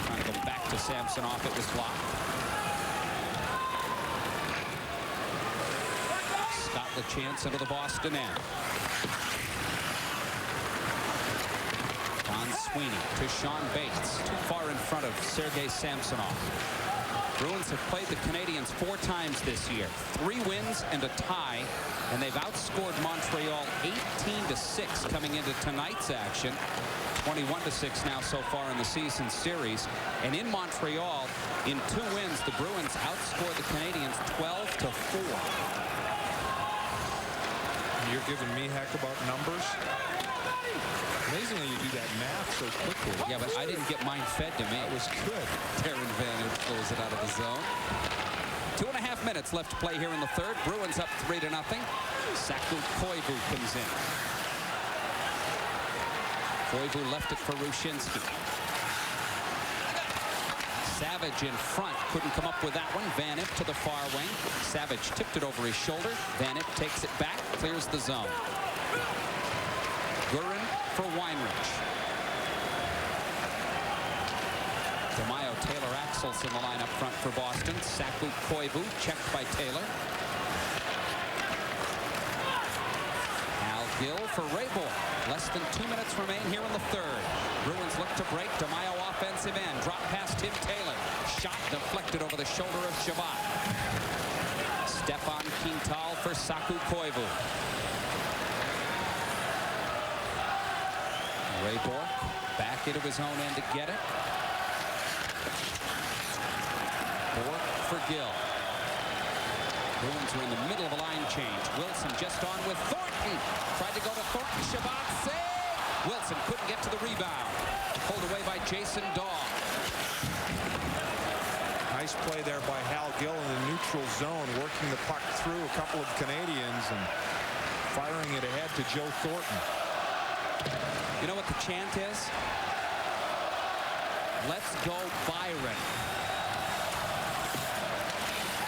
Trying to go back to Samsonov, it was blocked. Scott LeChance into the Boston end. Don Sweeney to Sean Bates, too far in front of Sergei Samsonov. Bruins have played the Canadiens 4 times this year. 3 wins and a tie, and they've outscored Montreal 18-6 coming into tonight's action. 21-6 now so far in the season series. And in Montreal, in 2 wins, the Bruins outscored the Canadiens 12-4. You're giving me heck about numbers. Amazingly, you do that math so quickly. Yeah, but I didn't get mine fed to me. That was good. Darren Van Imp throws it out of the zone. 2.5 minutes left to play here in the third. Bruins up 3-0. Saku Koivu comes in. Koivu left it for Rushinsky. Savage in front, couldn't come up with that one. Van Impe to the far wing. Savage tipped it over his shoulder. Van Impe takes it back, clears the zone. Gurin for Weinrich. DeMaio, Taylor, Axels in the line up front for Boston. Saku Koivu checked by Taylor. Al Gill for Raybor. Less than 2 minutes remain here in the third. Bruins look to break. DeMaio offensive end. Drop past Tim Taylor. Shot deflected over the shoulder of Shabbat. Stefan Quintal for Saku Koivu. Raybor back into his own end to get it. Bork for Gill. Bruins are in the middle of a line change. Wilson just on with Thornton. Tried to go to Thornton. Shabbat save. Wilson couldn't get to the rebound. Pulled away by Jason Dahl. Nice play there by Hal Gill in the neutral zone, working the puck through a couple of Canadians and firing it ahead to Joe Thornton. You know what the chant is? Let's go Byron.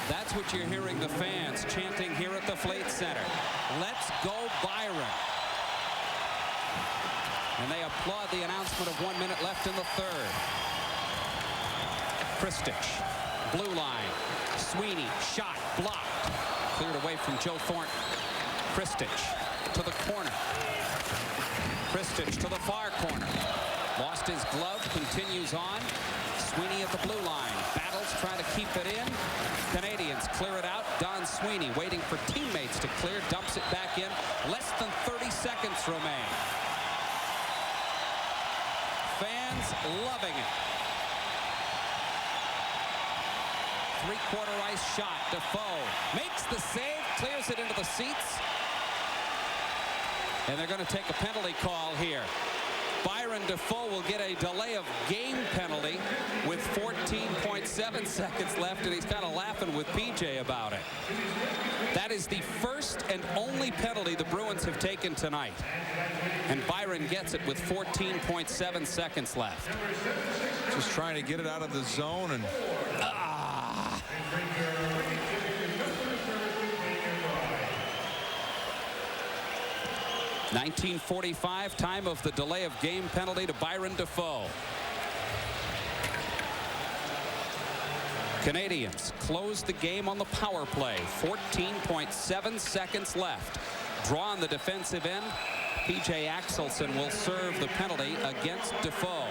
That's what you're hearing the fans chanting here at the Fleet Center. Let's go Byron. And they applaud the announcement of 1 minute left in the third. Kristich, blue line. Sweeney, shot, blocked. Cleared away from Joe Thornton. Kristich to the corner. Kristich to the far corner. Lost his glove, continues on. Sweeney at the blue line. Battles, trying to keep it in. Canadians clear it out. Don Sweeney waiting for teammates to clear. Dumps it back in. Less than 30 seconds remain. Fans loving it. Three-quarter ice shot. Defoe makes the save. Clears it into the seats. And they're going to take a penalty call here. Byron Defoe will get a delay of game penalty with 14.7 seconds left, and he's kind of laughing with PJ about it. That is the first and only penalty the Bruins have taken tonight. And Byron gets it with 14.7 seconds left. Just trying to get it out of the zone and... 1945, time of the delay of game penalty to Byron Defoe. Canadians close the game on the power play. 14.7 seconds left. Draw on the defensive end. PJ Axelson will serve the penalty against Defoe.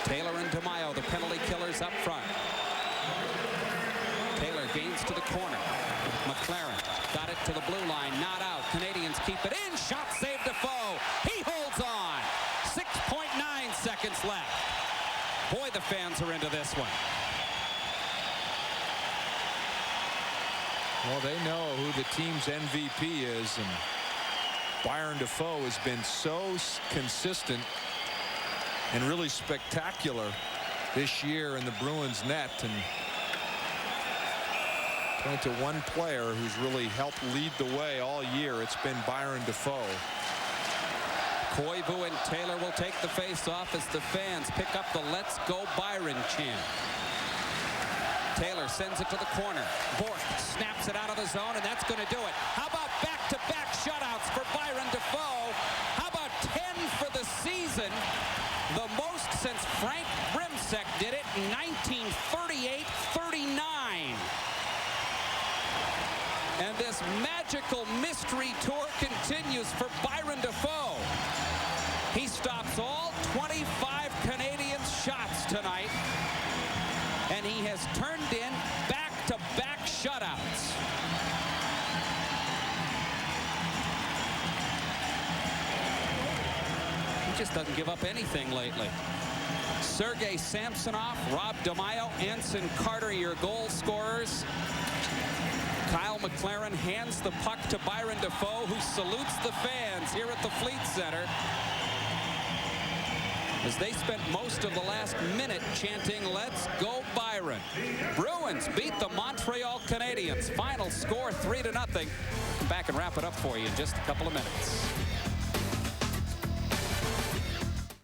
Taylor and DeMaio, the penalty killers up front. Taylor gains to the corner. McLaren got it to the blue line. Not out. Canadians keep it in. Shot save Defoe. He holds on. 6.9 seconds left. Boy, the fans are into this one. Well, they know who the team's MVP is, and Byron Defoe has been so consistent and really spectacular this year in the Bruins net. And point to one player who's really helped lead the way all year. It's been Byron Defoe. Koivu and Taylor will take the face-off as the fans pick up the Let's Go Byron chant. Taylor sends it to the corner. Bork snaps it out of the zone, and that's going to do it. How about back-to-back shutouts for Byron Defoe? How about 10 for the season? The most since Frank Brimsek did it in 1938-39. And this magical mystery tour continues for Byron Defoe. He stops all 25 Canadiens shots tonight, and he has turned in back-to-back shutouts. He just doesn't give up anything lately. Sergei Samsonov, Rob DeMaio, Anson Carter, your goal scorers. Kyle McLaren hands the puck to Byron Defoe, who salutes the fans here at the Fleet Center. as they spent most of the last minute chanting, "Let's go Byron." Bruins beat the Montreal Canadiens. Final score 3-0. Come back and wrap it up for you in just a couple of minutes.